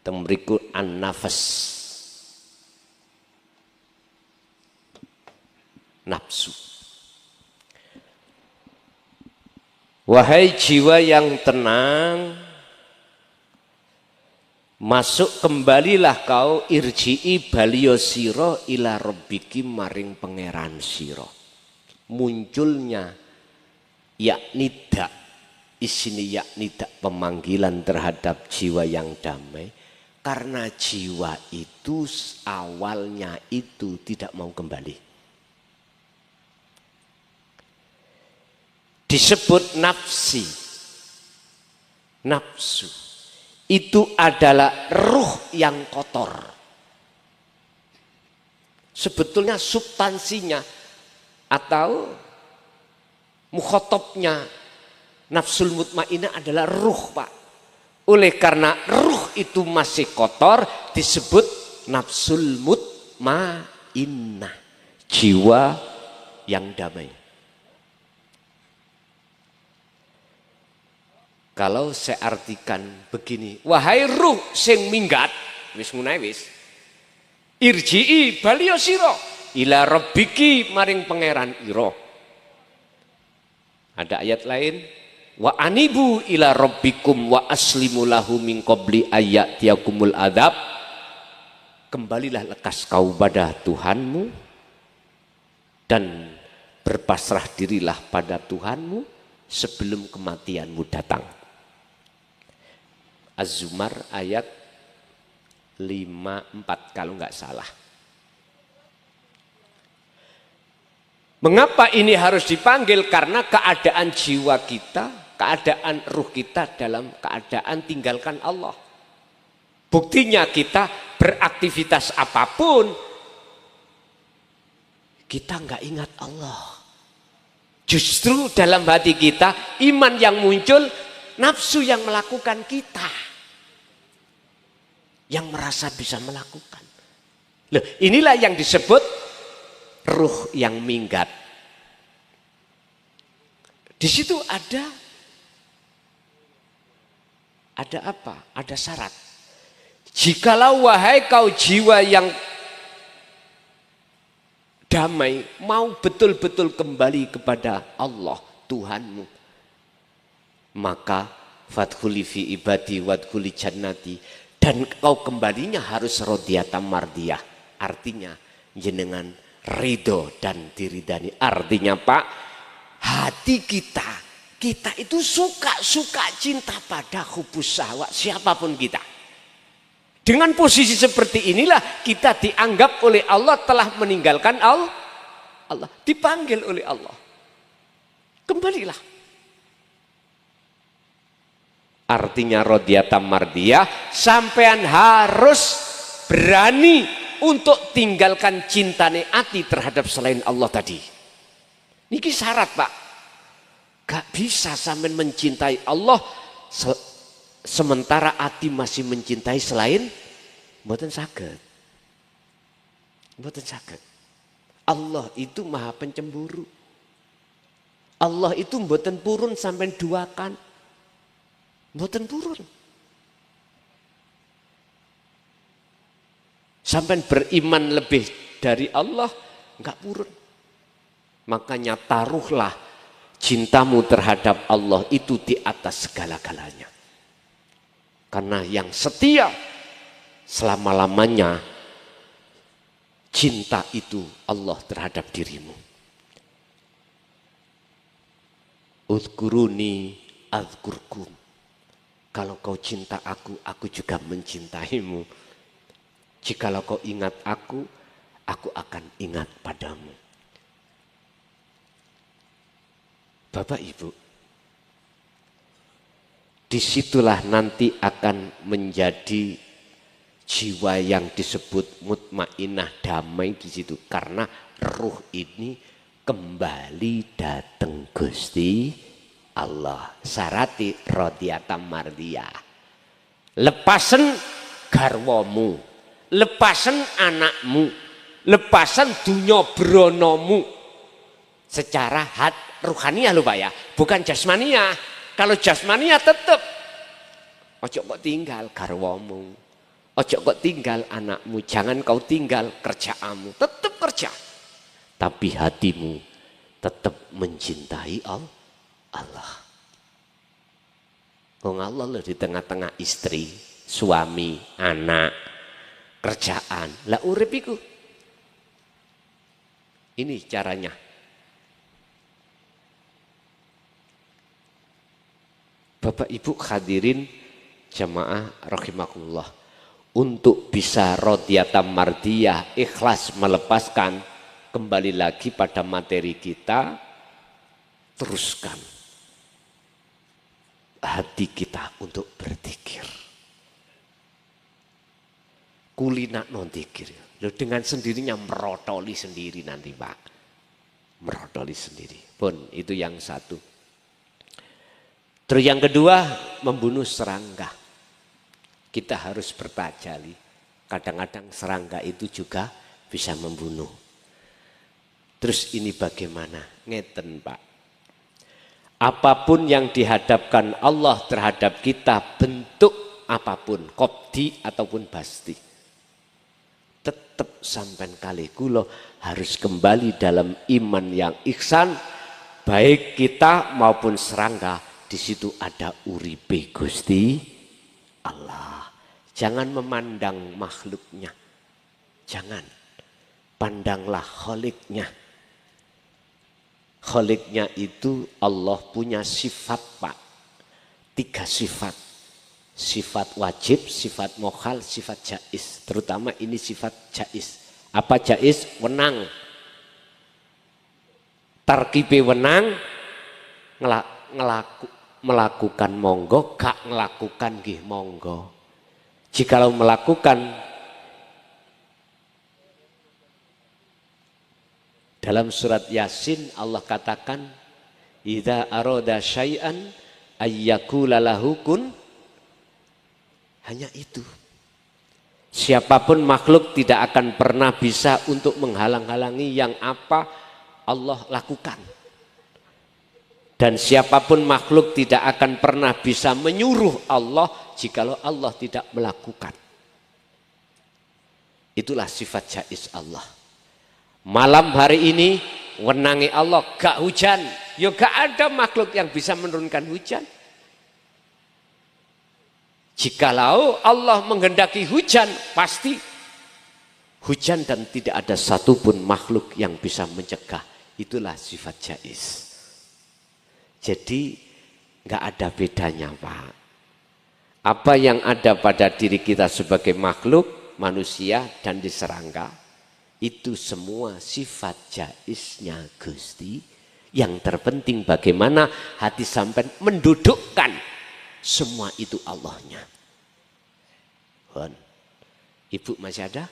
B: Temriku an-nafas. Nafsu. Wahai jiwa yang tenang, masuk kembalilah kau irji'i balio siro ila rabbiki maring pangeran siro. Munculnya yaknida, isini yaknida pemanggilan terhadap jiwa yang damai. Karena jiwa itu awalnya itu tidak mau kembali. Disebut nafsi, nafsu. Itu adalah ruh yang kotor. Sebetulnya substansinya atau mukhotobnya nafsul mutmainnah adalah ruh Pak. Oleh karena ruh itu masih kotor disebut nafsul mutmainnah. Jiwa yang damai. Kalau saya artikan begini, wahai ruh sing minggat, wis ngunae wis. Irji'i baliyo sira ila rabbiki maring pangeran ira. Ada ayat lain, wa anibu ila rabbikum wa aslimu lahu min qabli ayyatiyakumul adzab. Kembalilah lekas kau pada Tuhanmu dan berpasrah dirilah pada Tuhanmu sebelum kematianmu datang. Az-Zumar ayat 54 kalau enggak salah. Mengapa ini harus dipanggil? Karena keadaan jiwa kita, keadaan ruh kita dalam keadaan tinggalkan Allah. Buktinya kita beraktivitas apapun, kita enggak ingat Allah. Justru dalam hati kita, iman yang muncul, nafsu yang melakukan kita. Yang merasa bisa melakukan. Loh, inilah yang disebut ruh yang minggat. Di situ ada apa? Ada syarat. Jikalau wahai kau jiwa yang damai, mau betul-betul kembali kepada Allah Tuhanmu, maka fadkhuli fi ibadi wadkhuli jannati. Dan kau kembalinya harus rodiyatan mardiyah. Artinya jenengan ridho dan diridani. Artinya Pak, hati kita itu suka cinta pada hubus syahwat siapapun kita. Dengan posisi seperti inilah kita dianggap oleh Allah telah meninggalkan Allah. Dipanggil oleh Allah. Kembalilah. Artinya rodiyatan mardiyah, sampean harus berani untuk tinggalkan cintane ati terhadap selain Allah tadi. Niki syarat Pak. Gak bisa sampean mencintai Allah sementara ati masih mencintai selain, mboten saged. Mboten saged. Allah itu maha pencemburu. Allah itu mboten purun sampean duakan. Mboten purun. Sampai beriman lebih dari Allah, enggak purun. Makanya taruhlah cintamu terhadap Allah itu di atas segala-galanya. Karena yang setia selama-lamanya cinta itu Allah terhadap dirimu. Udhkuruni adzkurkum. Kalau kau cinta aku juga mencintaimu. Jikalau kau ingat aku akan ingat padamu. Bapak Ibu, disitulah nanti akan menjadi jiwa yang disebut mutmainah, damai di situ. Karena ruh ini kembali datang Gusti Allah. Syarati rodiyatan mardiyah. Lepasen garwamu, lepasen anakmu, lepasen dunya bronomu. Secara ruhaniah lho Pak ya, bukan jasmaniah. Kalau jasmaniah tetap ojo kok tinggal garwamu, ojo kok tinggal anakmu, jangan kau tinggal kerjaanmu, tetap kerja. Tapi hatimu tetap mencintai Allah. Wong Allah loh di tengah-tengah istri, suami, anak, kerjaan. Lah urip iku. Ini caranya. Bapak Ibu hadirin jamaah rahimakumullah. Untuk bisa rodiyatan mardiyah, ikhlas melepaskan, kembali lagi pada materi kita, teruskan hati kita untuk berzikir. Kulina non zikir. Dengan sendirinya merotoli sendiri nanti Pak. Merotoli sendiri. Pun itu yang satu. Terus yang kedua, membunuh serangga. Kita harus bertajali. Kadang-kadang serangga itu juga bisa membunuh. Terus ini bagaimana? Ngeten Pak. Apapun yang dihadapkan Allah terhadap kita, bentuk apapun, qobdi ataupun basti, tetap sampai kali kula harus kembali dalam iman yang ihsan, baik kita maupun serangga. Di situ ada uripe Gusti Allah. Jangan memandang makhluknya, jangan, pandanglah kholiknya. Kholiknya itu Allah punya sifat Pak, 3 sifat. Sifat wajib, sifat mokhal, sifat jais. Terutama ini sifat jais. Apa jais? Wenang. Tarkibe wenang, melakukan monggo, gak melakukan nggih monggo. Jikalau melakukan, dalam surat Yasin Allah katakan, idza arada syai'an ayyakula lahu kun. Hanya itu. Siapapun makhluk tidak akan pernah bisa untuk menghalang-halangi yang apa Allah lakukan. Dan siapapun makhluk tidak akan pernah bisa menyuruh Allah jikalau Allah tidak melakukan. Itulah sifat jais Allah. Malam hari ini wenangi Allah gak hujan, ya gak ada makhluk yang bisa menurunkan hujan. Jikalau Allah menghendaki hujan, pasti hujan dan tidak ada satupun makhluk yang bisa mencegah. Itulah sifat jais. Jadi gak ada bedanya Pak. Apa yang ada pada diri kita sebagai makhluk, manusia dan di serangga, itu semua sifat jaisnya Gusti. Yang terpenting bagaimana hati sampai mendudukkan semua itu Allahnya. Hon, Ibu masih ada?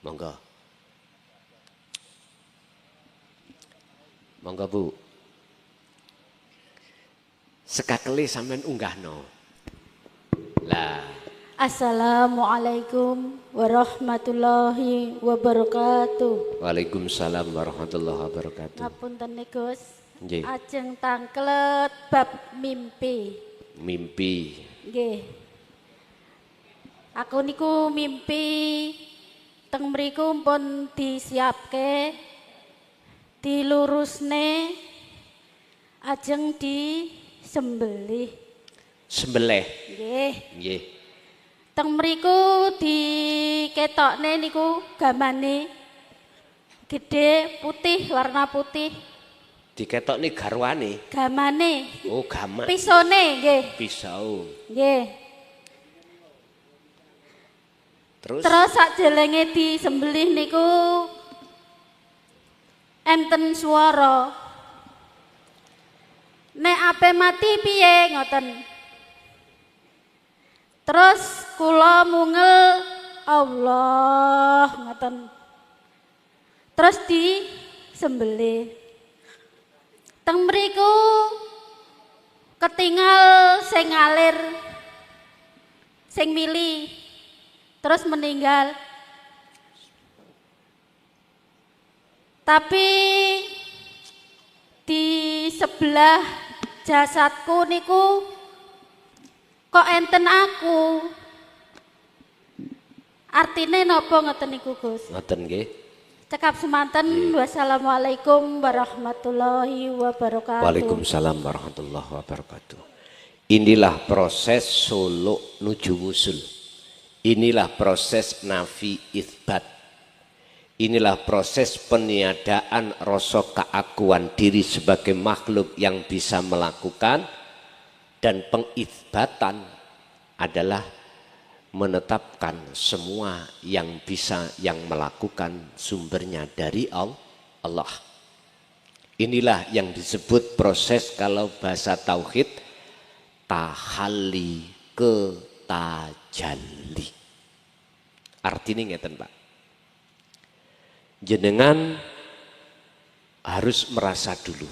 B: Monggo. Monggo Bu. Sekakele sampean unggahno. Lah.
F: Assalamualaikum warahmatullahi wabarakatuh.
B: Waalaikumsalam warahmatullahi wabarakatuh.
F: Ngapunten Gus.
B: Nggih.
F: Ajeng tangklet bab mimpi.
B: Mimpi.
F: Nggih. Aku niku mimpi teng mriku pun disiapke, dilurusne, ajeng disembelih.
B: Sembelih.
F: Nggih.
B: Nggih.
F: Teng mriku diketokne niku gamane gede putih, warna putih.
B: Diketokne garwane.
F: Gamane.
B: Oh, gaman.
F: Pisone nggih.
B: Pisau.
F: Nggih.
B: Terus
F: sakjelenge disembelih niku enten swara. Nek ape mati piye ngoten. Terus kula mungel Allah ngoten. Terus disembelih. Teng mriku ketinggal sing ngalir sing mili. Terus meninggal. Tapi di sebelah jasadku niku kok enten aku. Artine napa ngoten niku Gus?
B: ngoten nggih.
F: Cekap semanten. Wassalamualaikum warahmatullahi wabarakatuh.
B: Waalaikumsalam warahmatullahi wabarakatuh. Inilah proses suluk nuju wusul. Inilah proses nafi itsbat. Inilah proses peniadaan rasa keakuan diri sebagai makhluk yang bisa melakukan, dan pengitsbatan adalah menetapkan semua yang bisa yang melakukan sumbernya dari Allah. Inilah yang disebut proses kalau bahasa tauhid tahalli ke tajalli. Artinya ngeten Pak. Jenengan harus merasa dulu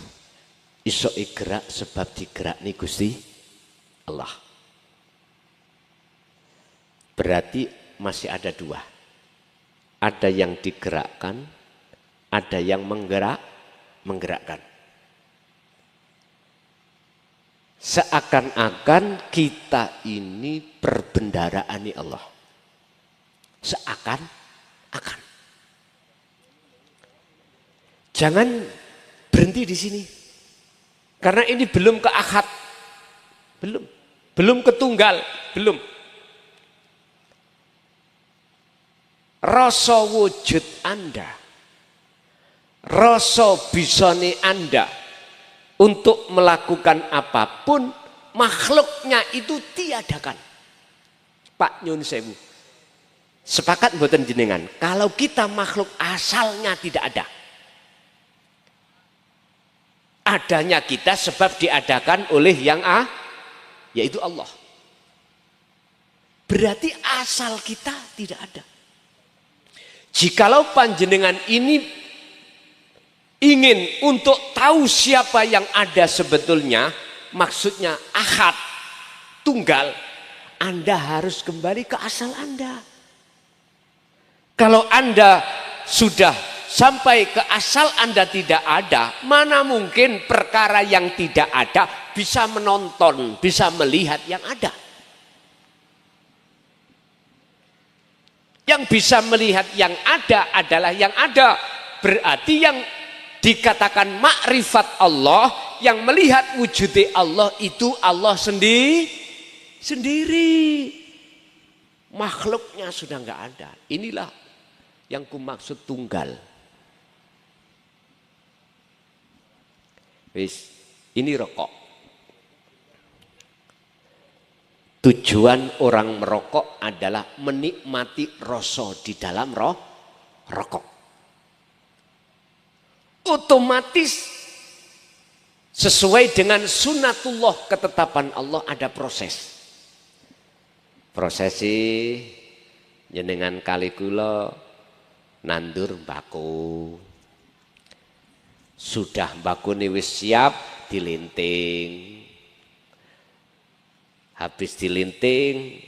B: iso gerak sebab digerak nih Gusti Allah. Berarti masih ada dua. Ada yang digerakkan, ada yang menggerakkan. seakan-akan kita ini perbendaraani Allah. Seakan-akan. Jangan berhenti di sini. Karena ini belum ke ahad. Belum ke tunggal, belum. Rasa wujud Anda, rasa bisane Anda untuk melakukan apapun, makhluknya itu tiadakan. Pak Nyun Sewu, sepakat mboten jenengan, kalau kita makhluk asalnya tidak ada. Adanya kita sebab diadakan oleh yang yaitu Allah. Berarti asal kita tidak ada. Jikalau panjenengan ini ingin untuk tahu siapa yang ada sebetulnya, maksudnya ahad, tunggal, Anda harus kembali ke asal Anda. Kalau Anda sudah sampai ke asal Anda tidak ada, mana mungkin perkara yang tidak ada bisa menonton, bisa melihat yang ada. Yang bisa melihat yang ada adalah yang ada. Berarti yang dikatakan makrifat Allah, yang melihat wujud Allah itu Allah sendiri. Makhluknya sudah nggak ada. Inilah yang kumaksud tunggal. Wis, ini rokok. Tujuan orang merokok adalah menikmati rasa di dalam rokok. Otomatis sesuai dengan sunatullah, ketetapan Allah, ada proses. Prosesi jenengan kali kula nandur mbako. Sudah mbakone wis siap dilinting. Habis dilinting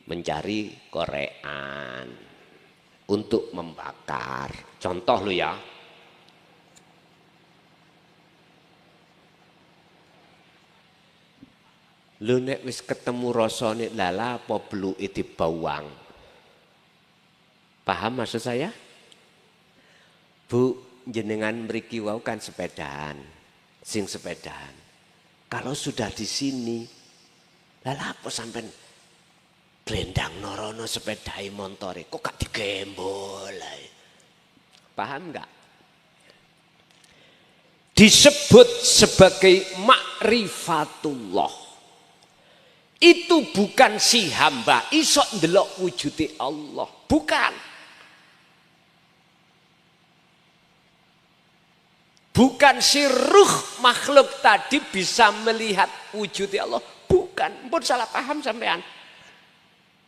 B: mencari korean untuk membakar. Contoh lo ya. Lu nek wis ketemu rasane lala apa bluke dibawang. Paham maksud saya? Bu, jenengan mriki wau kan sepedaan. Sing sepedaan. Kalau sudah di sini, lala apa sampean glendang norono sepedai montore kok gak digembol. Paham enggak? Disebut sebagai makrifatullah. Itu bukan si hamba isok ndelok wujude Allah, bukan. Bukan si ruh makhluk tadi bisa melihat wujude Allah. Bukan, pun salah paham sampean.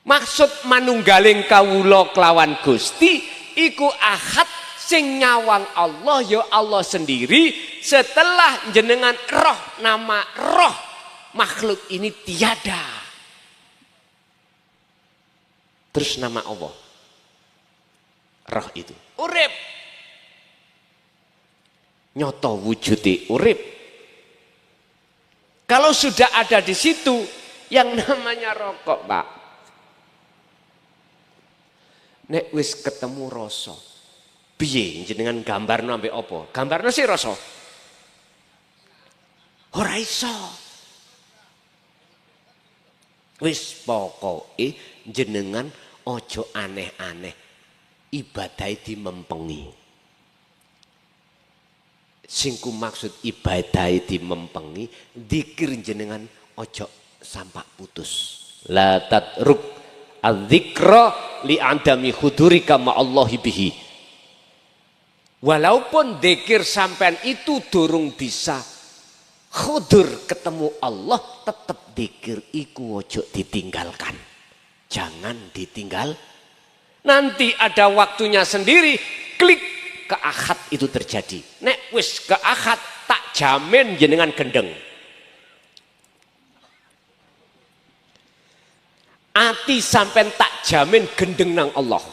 B: Maksud manunggaling kawula kelawan Gusti iku ahad sing nyawang Allah ya Allah sendiri. Setelah jenengan roh nama roh makhluk ini tiada. Terus nama Allah roh itu urip. Nyoto wujudi urip. Kalau sudah ada di situ yang namanya rokok, Pak. Nek wis ketemu rasa. Piye jenengan gambarno ambek apa? Gambarno sih rasa. Ora iso. Wis pokoke jenengan ojo aneh-aneh. Ibadah dimempengi. Singku maksud ibadah dimempengi, dzikir jenengan ojo sampak putus. La tatruk adzikra li andami hudurika ma'allahi bihi. Walaupun dzikir sampean itu durung bisa hudur ketemu Allah, tetap dzikir iku ojo ditinggalkan. Jangan ditinggal. Nanti ada waktunya sendiri, klik ke ahad itu terjadi. Nek wis ke ahad tak jamin jenengan gendeng. Ati sampean tak jamin gendeng nang Allah.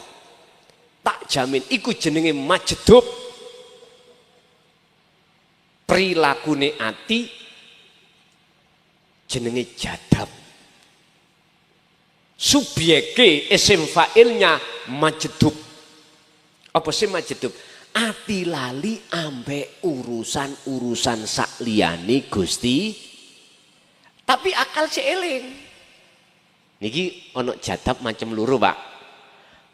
B: Tak jamin iku jenenge majdub. Prilakune ati jenenge jadab. Subyeke isim fa'ilnya majdub. Apa sih majdub? Ati lali ambek urusan-urusan sakliyane Gusti. Tapi akal seeling. Niki ono jadab macam loro, Pak.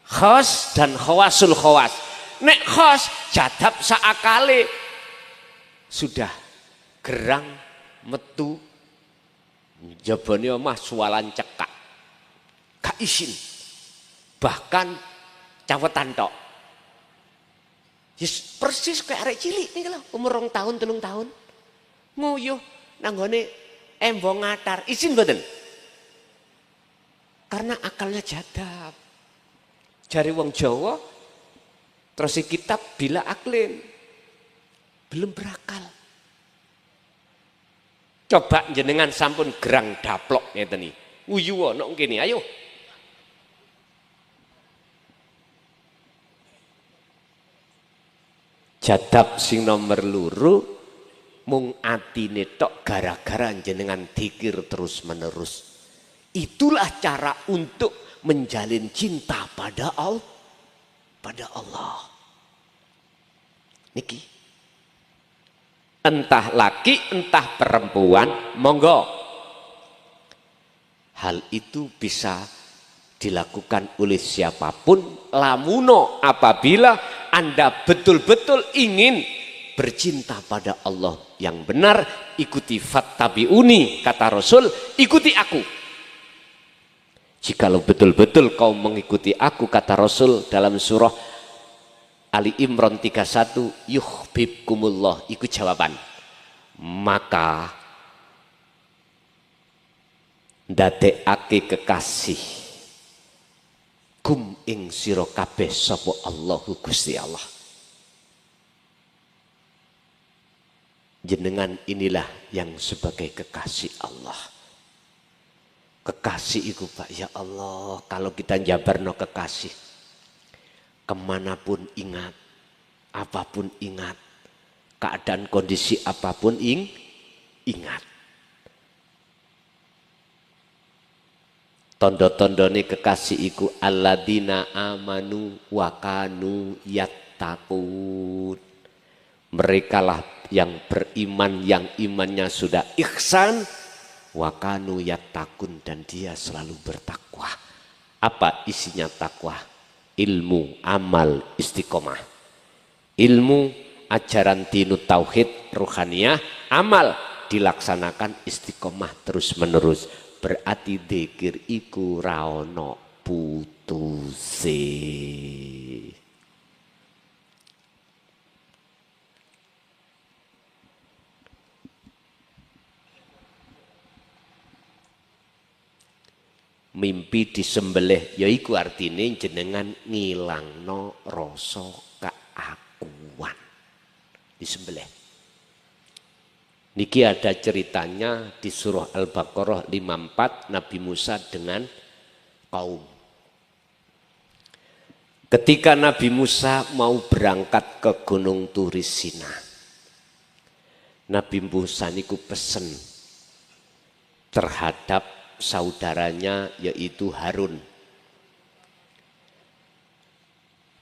B: Khos dan khawasul khawas. Nek khos jadab saakale sudah gerang metu jabane omah sualan cekak. Gak izin. Bahkan cawetan tok. Yes, persis kayak arek cilik nih lho, umur 2 tahun 3 tahun. Nguyuh nanggone embong ngatar, izin mboten? Karena akalnya jadab. Jari wong Jawa terus si kitab bila aklin belum berakal. Coba jenengan sampun gerang daplok ngeten iki. Uyu ana kene, ayo. Jadab sing nomor loro mung atine tok gara-gara jenengan dikir terus menerus. Itulah cara untuk menjalin cinta pada Allah. Niki. Entah laki, entah perempuan, monggo. Hal itu bisa dilakukan oleh siapapun lamuno apabila Anda betul-betul ingin bercinta pada Allah yang benar, ikuti fattabi'uni kata Rasul, ikuti aku. Jikalau betul-betul kau mengikuti aku kata Rasul dalam surah Ali Imran 31, yuhibbukumullah, ikut jawaban. Maka ndadekake kekasih kum ing sira kabeh sapa Allahu Gusti Allah. Jenengan inilah yang sebagai kekasih Allah. Kekasih itu Pak, ya Allah, kalau kita jabarno kekasih, kemanapun ingat, apapun ingat, keadaan kondisi apapun ingat. Tondo-tondone kekasih iku alladzina amanu wa kanu yattaqun. Merekalah yang beriman, yang imannya sudah ihsan, wa kanu yattaqun, dan dia selalu bertakwa. Apa isinya takwa? Ilmu, amal, istiqomah. Ilmu, ajaran dinut tauhid, ruhaniyah, amal dilaksanakan istiqomah terus menerus. Berarti dzikir iku ra ono putuse. Mimpi disembelih yaiku artine jenengan ngilangno rasa keakuan. Disembelih. Niki ada ceritanya di surah Al-Baqarah 54, Nabi Musa dengan kaum. Ketika Nabi Musa mau berangkat ke Gunung Turi Sina, Nabi Musa niku pesen terhadap saudaranya yaitu Harun.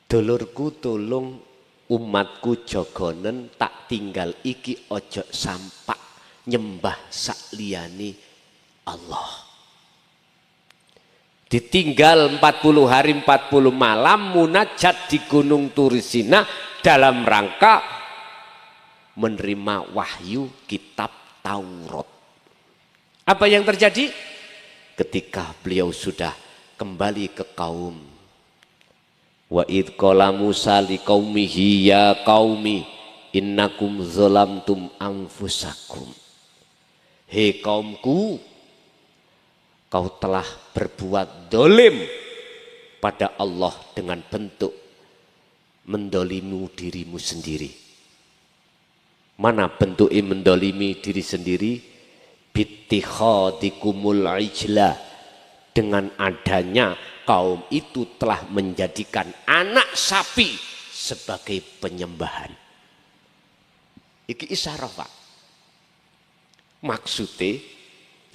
B: Dulurku tolong umatku jogonen tak tinggal iki ojo sampak nyembah sakliyane Allah. Ditinggal 40 hari 40 malam munajat di Gunung Turisina dalam rangka menerima wahyu kitab Taurat. Apa yang terjadi? Ketika beliau sudah kembali ke kaum, wa id qala Musa liqaumihi ya qaumi innakum zalamtum anfusakum. Hei kaumku, kau telah berbuat dolim pada Allah dengan bentuk mendolimu dirimu sendiri. Mana bentuk mendolimi diri sendiri? Bittikhadikumul ijla, dengan adanya kaum itu telah menjadikan anak sapi sebagai penyembahan. Iki isyarah Pak. Maksudnya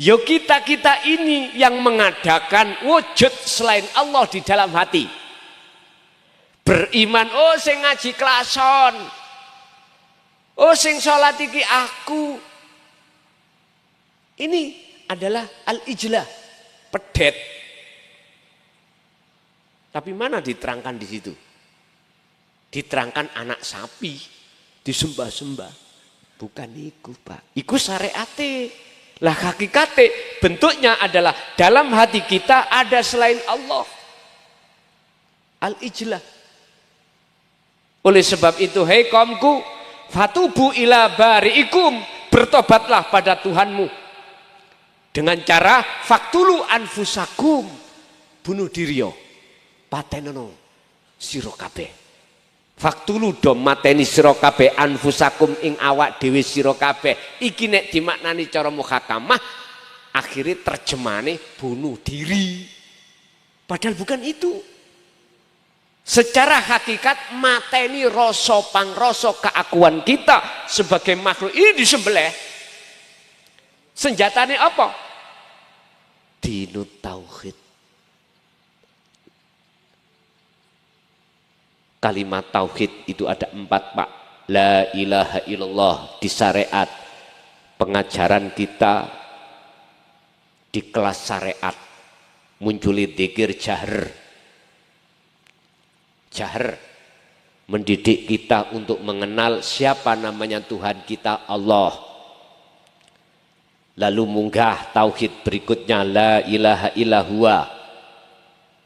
B: Yo kita-kita ini yang mengadakan wujud selain Allah di dalam hati. Beriman, oh sing ngaji klason. Oh sing sholat iki aku. Ini adalah al-ijlah, pedet. Tapi mana diterangkan di situ? Diterangkan anak sapi, disembah-sembah. Bukan iku, Pak. Iku syariate. Lah hakikate bentuknya adalah dalam hati kita ada selain Allah. Al-ijlah. Oleh sebab itu, hei kaumku, fatubu ila bari'ikum, bertobatlah pada Tuhanmu. Dengan cara faktulu anfusakum, bunuh diri yo. Patenono sira kabeh. Faktulu do mateni sira kabeh anfusakum ing awak dhewe sira kabeh. Iki nek dimaknani cara muhakamah akhirnya terjemahane bunuh diri. Padahal bukan itu. Secara hakikat mateni rasa pangrasa keakuan kita sebagai makhluk ini disembelih. Senjatane apa? Dinut tauhid. Kalimat tauhid itu ada 4, Pak. La ilaha illallah di syariat. Pengajaran kita di kelas syariat. Munculi dzikir jahr. Jahr. Mendidik kita untuk mengenal siapa namanya Tuhan kita, Allah. Lalu munggah tauhid berikutnya, la ilaha illallah.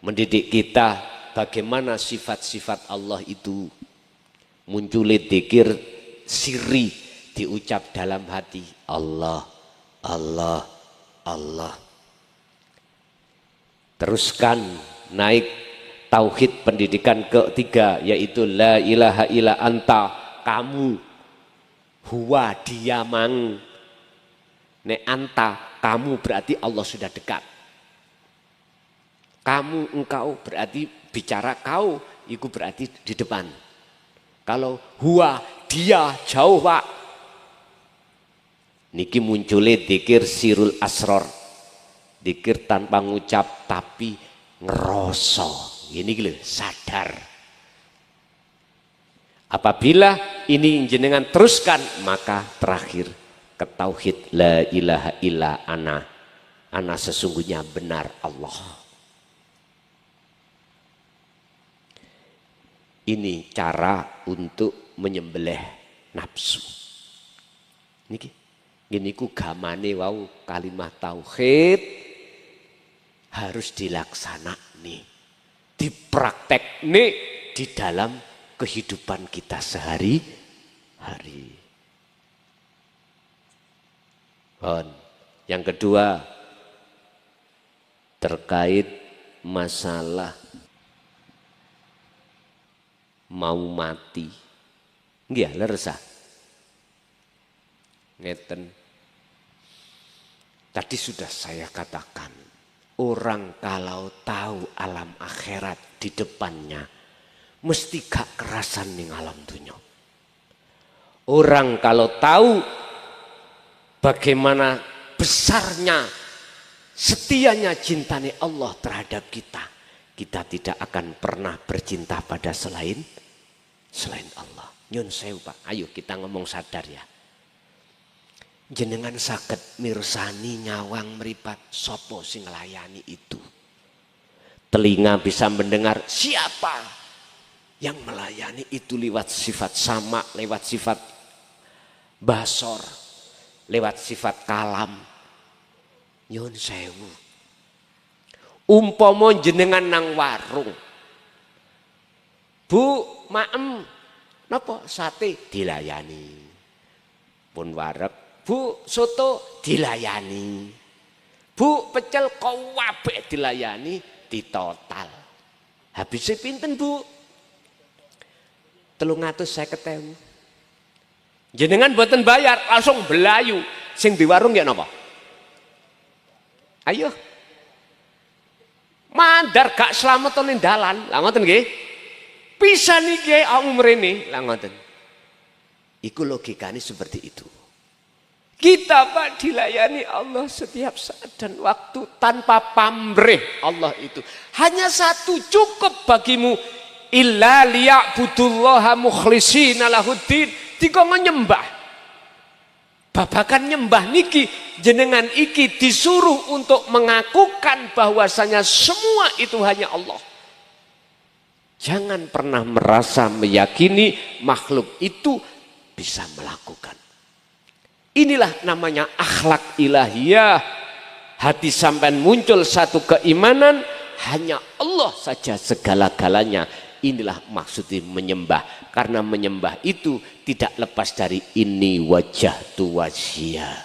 B: Mendidik kita bagaimana sifat-sifat Allah itu. Muncul dzikir sirri diucap dalam hati. Allah, Allah, Allah. Teruskan naik tauhid pendidikan ketiga, yaitu la ilaha illa anta, kamu. Huwa dia mang. Nek anta, kamu berarti Allah sudah dekat. Kamu, engkau berarti bicara kau, itu berarti di depan. Kalau huwa, dia, jauh, Pak. Niki munculnya dzikir sirul asror. Dzikir tanpa ngucap tapi ngeroso. Ini gitu, sadar. Apabila ini jenengan teruskan, maka terakhir ke tauhid la ilaha illa ana. Ana sesungguhnya benar Allah. Ini cara untuk menyembelih nafsu. Niki, gini ku gamane wau kalimat tauhid harus dilaksanakan, dipraktek nih di dalam kehidupan kita sehari-hari. Yang kedua terkait masalah mau mati. Nggih, leresah. Ngeten. Tadi sudah saya katakan, orang kalau tahu alam akhirat di depannya, mesti gak kerasan ning alam dunia. Orang kalau tahu bagaimana besarnya, setianya cintanya Allah terhadap kita, kita tidak akan pernah bercinta pada selain Allah. Nyun sewu, Pak. Ayo kita ngomong sadar ya. Jenengan saged mirsani nyawang meripat sopo sing nglayani itu. Telinga bisa mendengar siapa yang melayani itu lewat sifat sama, lewat sifat basor, lewat sifat kalam. Nyun sewu. Umpama jenengan nang warung. Bu, maem, napa sate dilayani. Pun wareg, Bu, soto dilayani. Bu, pecel kabeh dilayani, ditotal. Habisnya pinten, Bu? 350.000. Jenengan boten bayar, langsung belayu. Sing di warung ya napa? Ayo. Mandar gak selamat ning dalan. Lah ngoten nggih. Pisan iki awak mrene, lah ngoten. Iku logikane seperti itu. Kita Pak dilayani Allah setiap saat dan waktu tanpa pamrih Allah itu. Hanya satu cukup bagimu. Illa liya'budullaha mukhlishina lahuddin. Dikongkon nyembah. Babakan nyembah niki jenengan iki disuruh untuk mengakukan bahwasanya semua itu hanya Allah. Jangan pernah merasa meyakini makhluk itu bisa melakukan. Inilah namanya akhlak ilahiyah. Hati sampean muncul satu keimanan, hanya Allah saja segala-galanya. Inilah maksudnya menyembah. Karena menyembah itu tidak lepas dari ini wajah tu wajhiyah.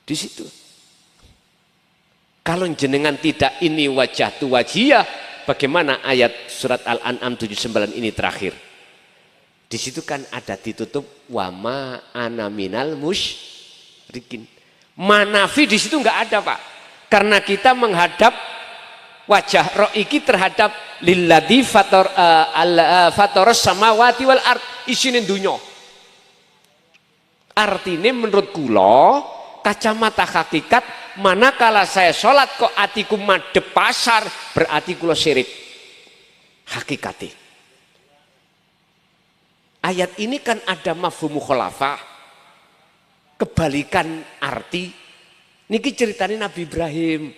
B: Di situ. Kalau jenengan tidak ini wajah tu wajhiyah, bagaimana ayat surat Al-An'am 79 ini terakhir? Di situ kan ada ditutup wama ana minal musyrikin. Manafi di situ enggak ada, Pak. Karena kita menghadap wajah ro'iki terhadap lilladzi fatoros samawati wal ard, isine dunya. Artinya menurut kula kacamata hakikat, manakala saya sholat kok atiku madhep pasar, berarti kula syirik. Hakikati. Ayat ini kan ada mafhum mukhalafah, kebalikan arti. Niki ceritanya Nabi Ibrahim.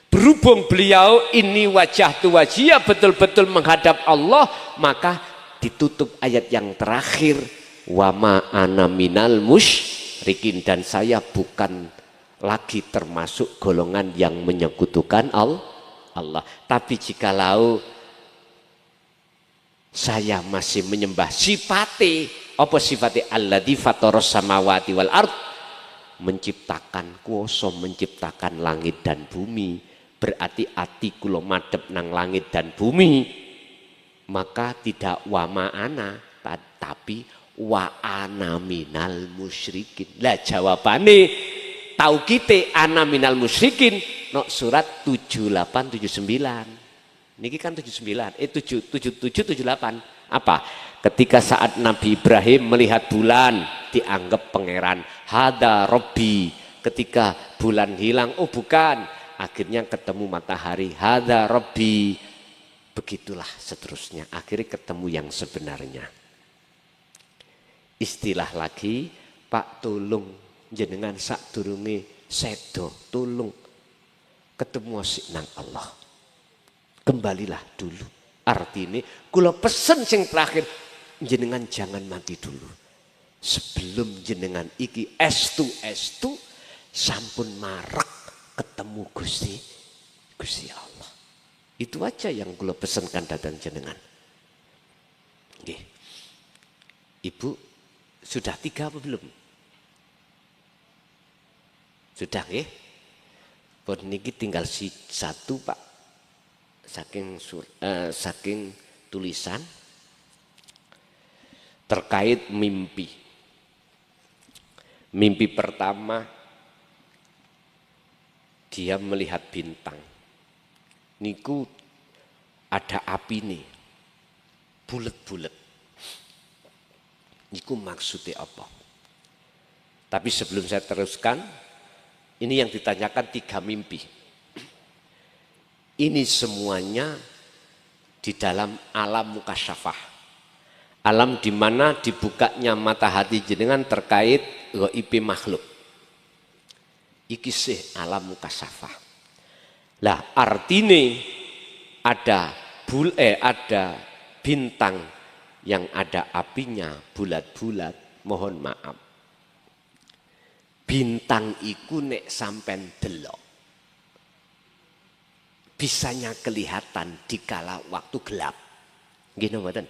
B: Berhubung beliau ini wajah tu wajhiyah betul-betul menghadap Allah, maka ditutup ayat yang terakhir, wama ana minal musyrikin, dan saya bukan lagi termasuk golongan yang menyekutukan Allah. Tapi jikalau saya masih menyembah sifate, apa sifate alladzi fatoros samawati wal ard, menciptakan, kuoso menciptakan langit dan bumi, berarti ati kula madhep nang langit dan bumi, maka tidak wa ma'ana, tapi wa ana minal musyrikin. Lah jawabane tau kita ana minal musyrikin no surat 7879. Niki kan 79, 77, 78. Apa? Ketika saat Nabi Ibrahim melihat bulan, dianggap pangeran. Hada Robbi. Ketika bulan hilang, oh bukan. Akhirnya ketemu matahari. Hada Robbi. Begitulah seterusnya. Akhirnya ketemu yang sebenarnya. Istilah lagi, Pak tolong jenengan sak durunge sedo, tolong ketemu sik nang Allah. Kembalilah dulu. Artinya kula pesen sing terakhir, jenengan jangan mati dulu. Sebelum jenengan iki estu sampun marak ketemu Gusti Allah. Itu aja yang kula pesenkan datang jenengan. Nggih. Ibu sudah 3 apa belum? Sudah nggih? Pun niki tinggal satu Pak. Saking tulisan terkait mimpi. Mimpi pertama, dia melihat bintang. Niku ada api nih, bulet-bulet. Niku maksudnya apa? Tapi sebelum saya teruskan, ini yang ditanyakan 3 mimpi. Ini semuanya di dalam alam mukasyafah. Alam di mana dibukanya mata hati jenengan terkait ghaib makhluk. Iki sih alam mukasyafah. Lah artine ada bintang yang ada apinya bulat-bulat, mohon maaf. Bintang iku nek sampean delok bisanya kelihatan dikala waktu gelap. Gini mboten.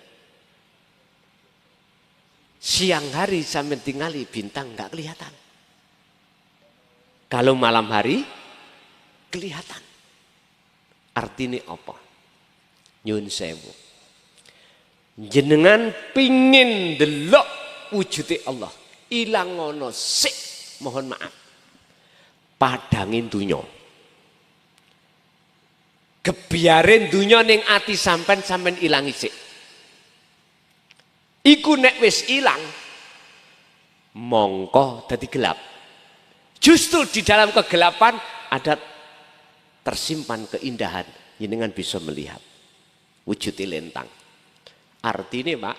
B: Siang hari sampai tingali bintang nggak kelihatan. Kalau malam hari kelihatan. Artinya apa? Nyun sewu. Jenengan pingin delok wujude Allah. Ilang ngono sik, mohon maaf. Padangin dunya. Kebiarin dunya ning ati sampean ilangi sik. Iku nek wis ilang, mongko dadi gelap. Justru di dalam kegelapan ada tersimpan keindahan, jenengan bisa melihat wujud lintang. Artinya Pak,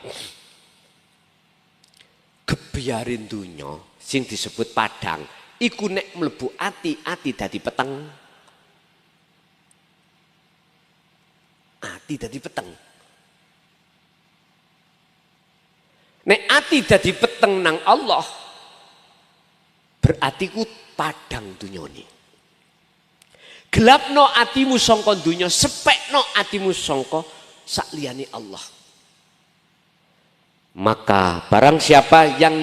B: kebiarin dunya sing disebut padang iku nek mlebu ati dadi peteng. Ati dadi peteng. Nek ati dadi peteng nang Allah, berarti ku padang dunyane. Gelapno atimu sangka dunya, sepekno atimu sangka sakliyane Allah. Maka barang siapa yang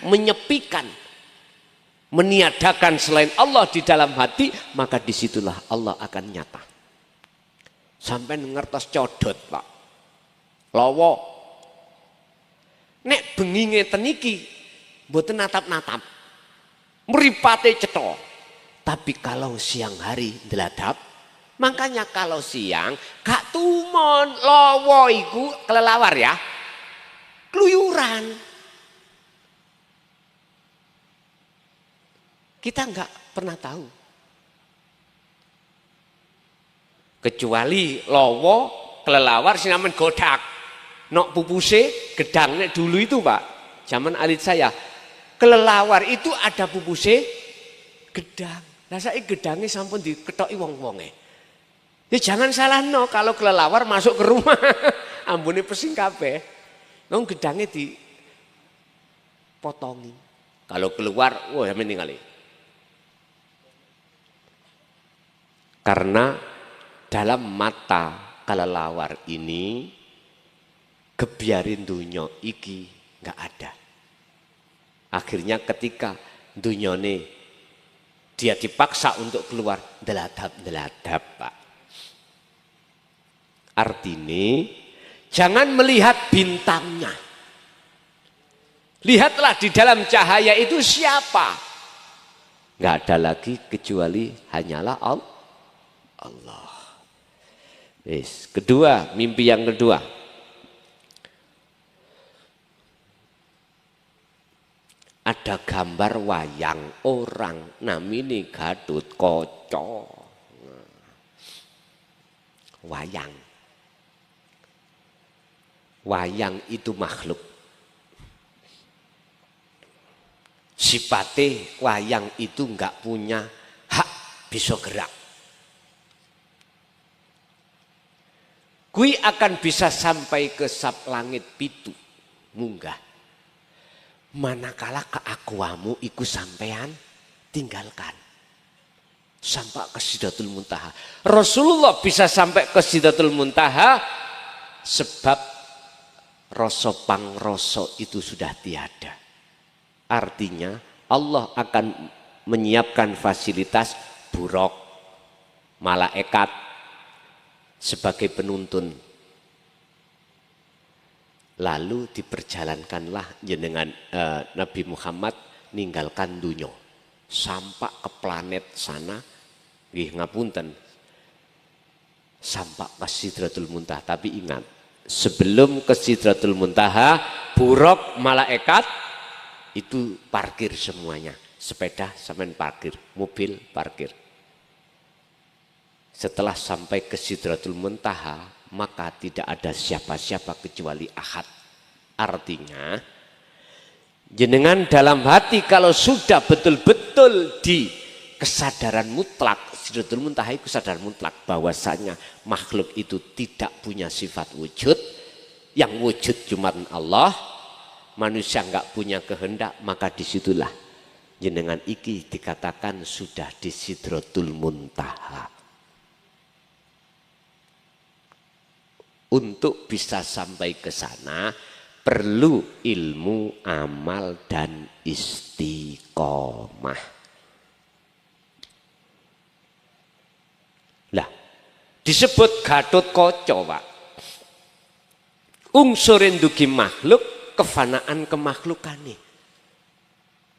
B: menyepikan, meniadakan selain Allah di dalam hati, maka disitulah Allah akan nyata. Sampai ngertos codot Pak, lawa. Nek bengi ngeten iki mboten natap-natap, mripate cetha. Tapi kalau siang hari ndeladap, makanya kalau siang gak tumon lawa iku kelelawar ya, keluyuran. Kita nggak pernah tahu. Kecuali lawa kelelawar sinamen godak. Nok pupuse gedang nek dulu itu Pak, zaman alit saya, kelelawar itu ada pupuse gedang. Lah saiki gedange sampun diketoki wong-wonge. Ya jangan salah no kalau kelelawar masuk ke rumah, ambune pesing kabeh. Nong gedangnya dipotongi. Kalau keluar, wah meninggal. Karena dalam mata kelelawar ini kebiarin dunya iki nggak ada. Akhirnya ketika dunyane dia dipaksa untuk keluar, deladap Pak. Artinya jangan melihat bintangnya. Lihatlah di dalam cahaya itu siapa. Nggak ada lagi kecuali hanyalah Allah. Yes. Kedua, mimpi yang kedua. Ada gambar wayang orang namine Gatotkaca. Wayang. Wayang itu makhluk. Sipate wayang itu enggak punya hak bisa gerak. Kui akan bisa sampai ke sab langit pitu munggah. Manakala keakuamu iku sampean tinggalkan. Sampai ke Sidratul Muntaha. Rasulullah bisa sampai ke Sidratul Muntaha sebab rasa pangrasa itu sudah tiada. Artinya Allah akan menyiapkan fasilitas buruk, malaikat sebagai penuntun. Lalu diperjalankanlah jenengan Nabi Muhammad ninggalkan dunya sampai ke planet sana, nggih ngapunten, sampai ke Sidratul Muntaha. Tapi ingat, sebelum ke Sidratul Muntaha, buruk malaikat itu parkir semuanya, sepeda sampean parkir, mobil parkir. Setelah sampai ke Sidratul Muntaha, maka tidak ada siapa-siapa kecuali Ahad. Artinya jenengan dalam hati kalau sudah betul-betul di kesadaran mutlak, Sidratul Muntaha itu kesadaran mutlak bahwasanya makhluk itu tidak punya sifat wujud, yang wujud cuma Allah, manusia enggak punya kehendak, maka disitulah jenengan iki dikatakan sudah di Sidratul Muntaha. Untuk bisa sampai ke sana perlu ilmu, amal, dan istiqomah. Lah, disebut Gatotkaca, Pak. Unsur ndugi makhluk, kefanaan kemakhlukane.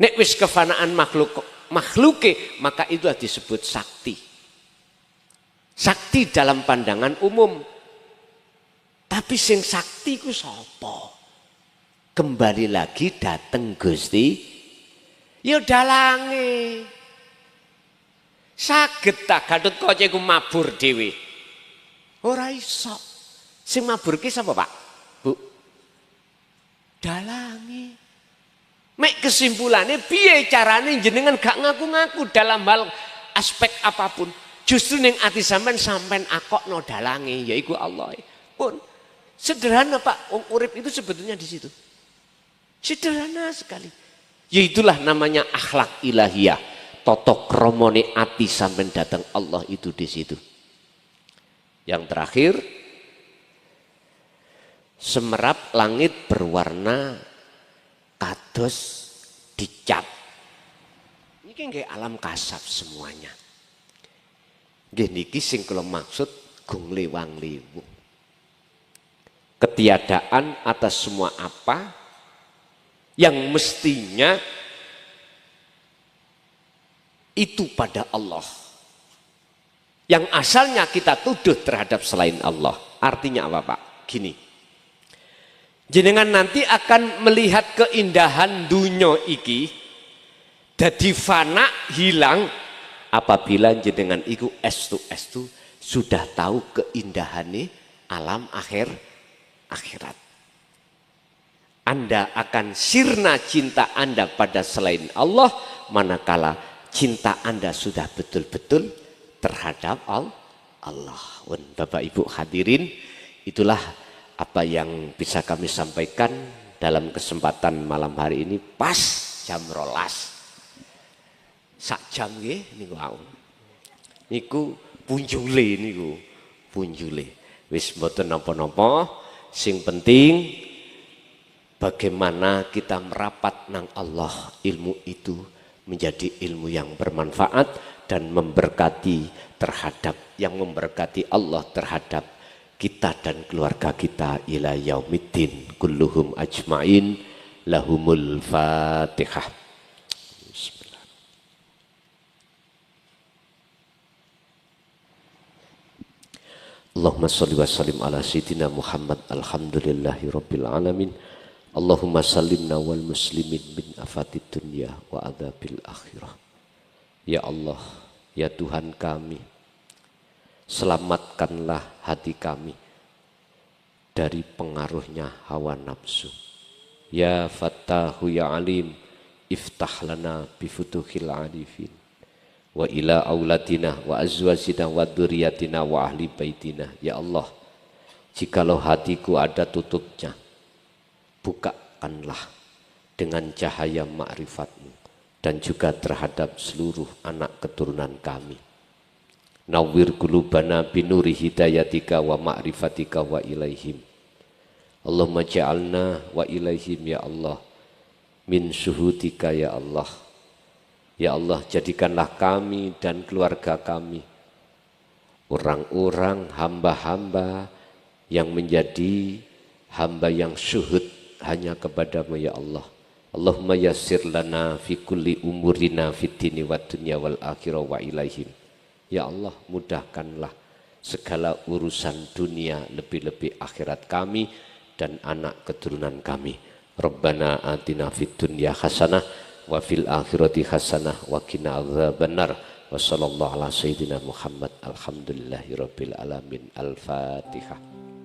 B: Nek wis kefanaan makhluke, maka itu disebut sakti. Sakti dalam pandangan umum. Tapi sing sakti ku sapa? kembali lagi dateng Gusti, ya dalange. Saged tak Gatut Kaca iku mabur dhewe. Ora iso. Sing mabur ki sapa, Pak? Bu. Dalange. Mek kesimpulannya piye carane jenengan gak ngaku-ngaku dalam hal aspek apapun. Justru ning ati sampean akokno dalange yaiku Allah. Pun sederhana Pak, urip itu sebetulnya di situ. Sederhana sekali. Yaitulah namanya akhlak ilahiyah. Toto kromone ati sampean datang Allah itu di situ. Yang terakhir, semerap langit berwarna kados dicat. Ini kan kayak alam kasab semuanya. Nggih niki sing kula maksud gung lewang liwu. Ketiadaan atas semua apa yang mestinya itu pada Allah. Yang asalnya kita tuduh terhadap selain Allah. Artinya apa Pak? Gini. Jenengan nanti akan melihat keindahan dunya iki dadi fana hilang apabila jenengan iku estu sudah tahu keindahane alam akhirat. Anda akan sirna cinta Anda pada selain Allah manakala cinta Anda sudah betul-betul terhadap Allah. Bapak Ibu hadirin, itulah apa yang bisa kami sampaikan dalam kesempatan malam hari ini pas jam 12. Sak jam nggih niku wae. Niku punjule. Wis mboten napa-napa, sing penting bagaimana kita merapat nang Allah, ilmu itu menjadi ilmu yang bermanfaat dan memberkati Allah terhadap kita dan keluarga kita ila yaumiddin kulluhum ajmain lahumul fatihah. Bismillah. Allahumma sholli wa sallim ala sayyidina Muhammad alhamdulillahi rabbil alamin. Allahumma salimna wal muslimin min afatid dunya wa adzabil akhirah. Ya Allah, ya Tuhan kami, selamatkanlah hati kami dari pengaruhnya hawa nafsu. Ya Fattahu ya Alim, iftah lana bifutuhil arifin wa ila auladina wa azwajina wa dzurriyyatina wa ahli baitina. Ya Allah, jikalau hatiku ada tutupnya, bukakanlah dengan cahaya ma'rifatmu dan juga terhadap seluruh anak keturunan kami. Nawwir qulubana binuri hidayatika wa ma'rifatika wa ilaihim. Allahumma ja'alna wa ilaihim ya Allah min syuhudika ya Allah. Ya Allah, jadikanlah kami dan keluarga kami orang-orang hamba-hamba yang menjadi hamba yang syuhud hanya kepadamu ya Allah. Allahumma yassir lana fi kulli umurina fid dini wad dunya wal akhirah wa ilaihim. Ya Allah, mudahkanlah segala urusan dunia lebih-lebih akhirat kami dan anak keturunan kami. Rabbana atina fid dunya hasanah wa fil akhirati hasanah wa qina adzabannar. Wa sallallahu ala sayyidina Muhammad alhamdulillahi rabbil alamin. Al-Fatihah.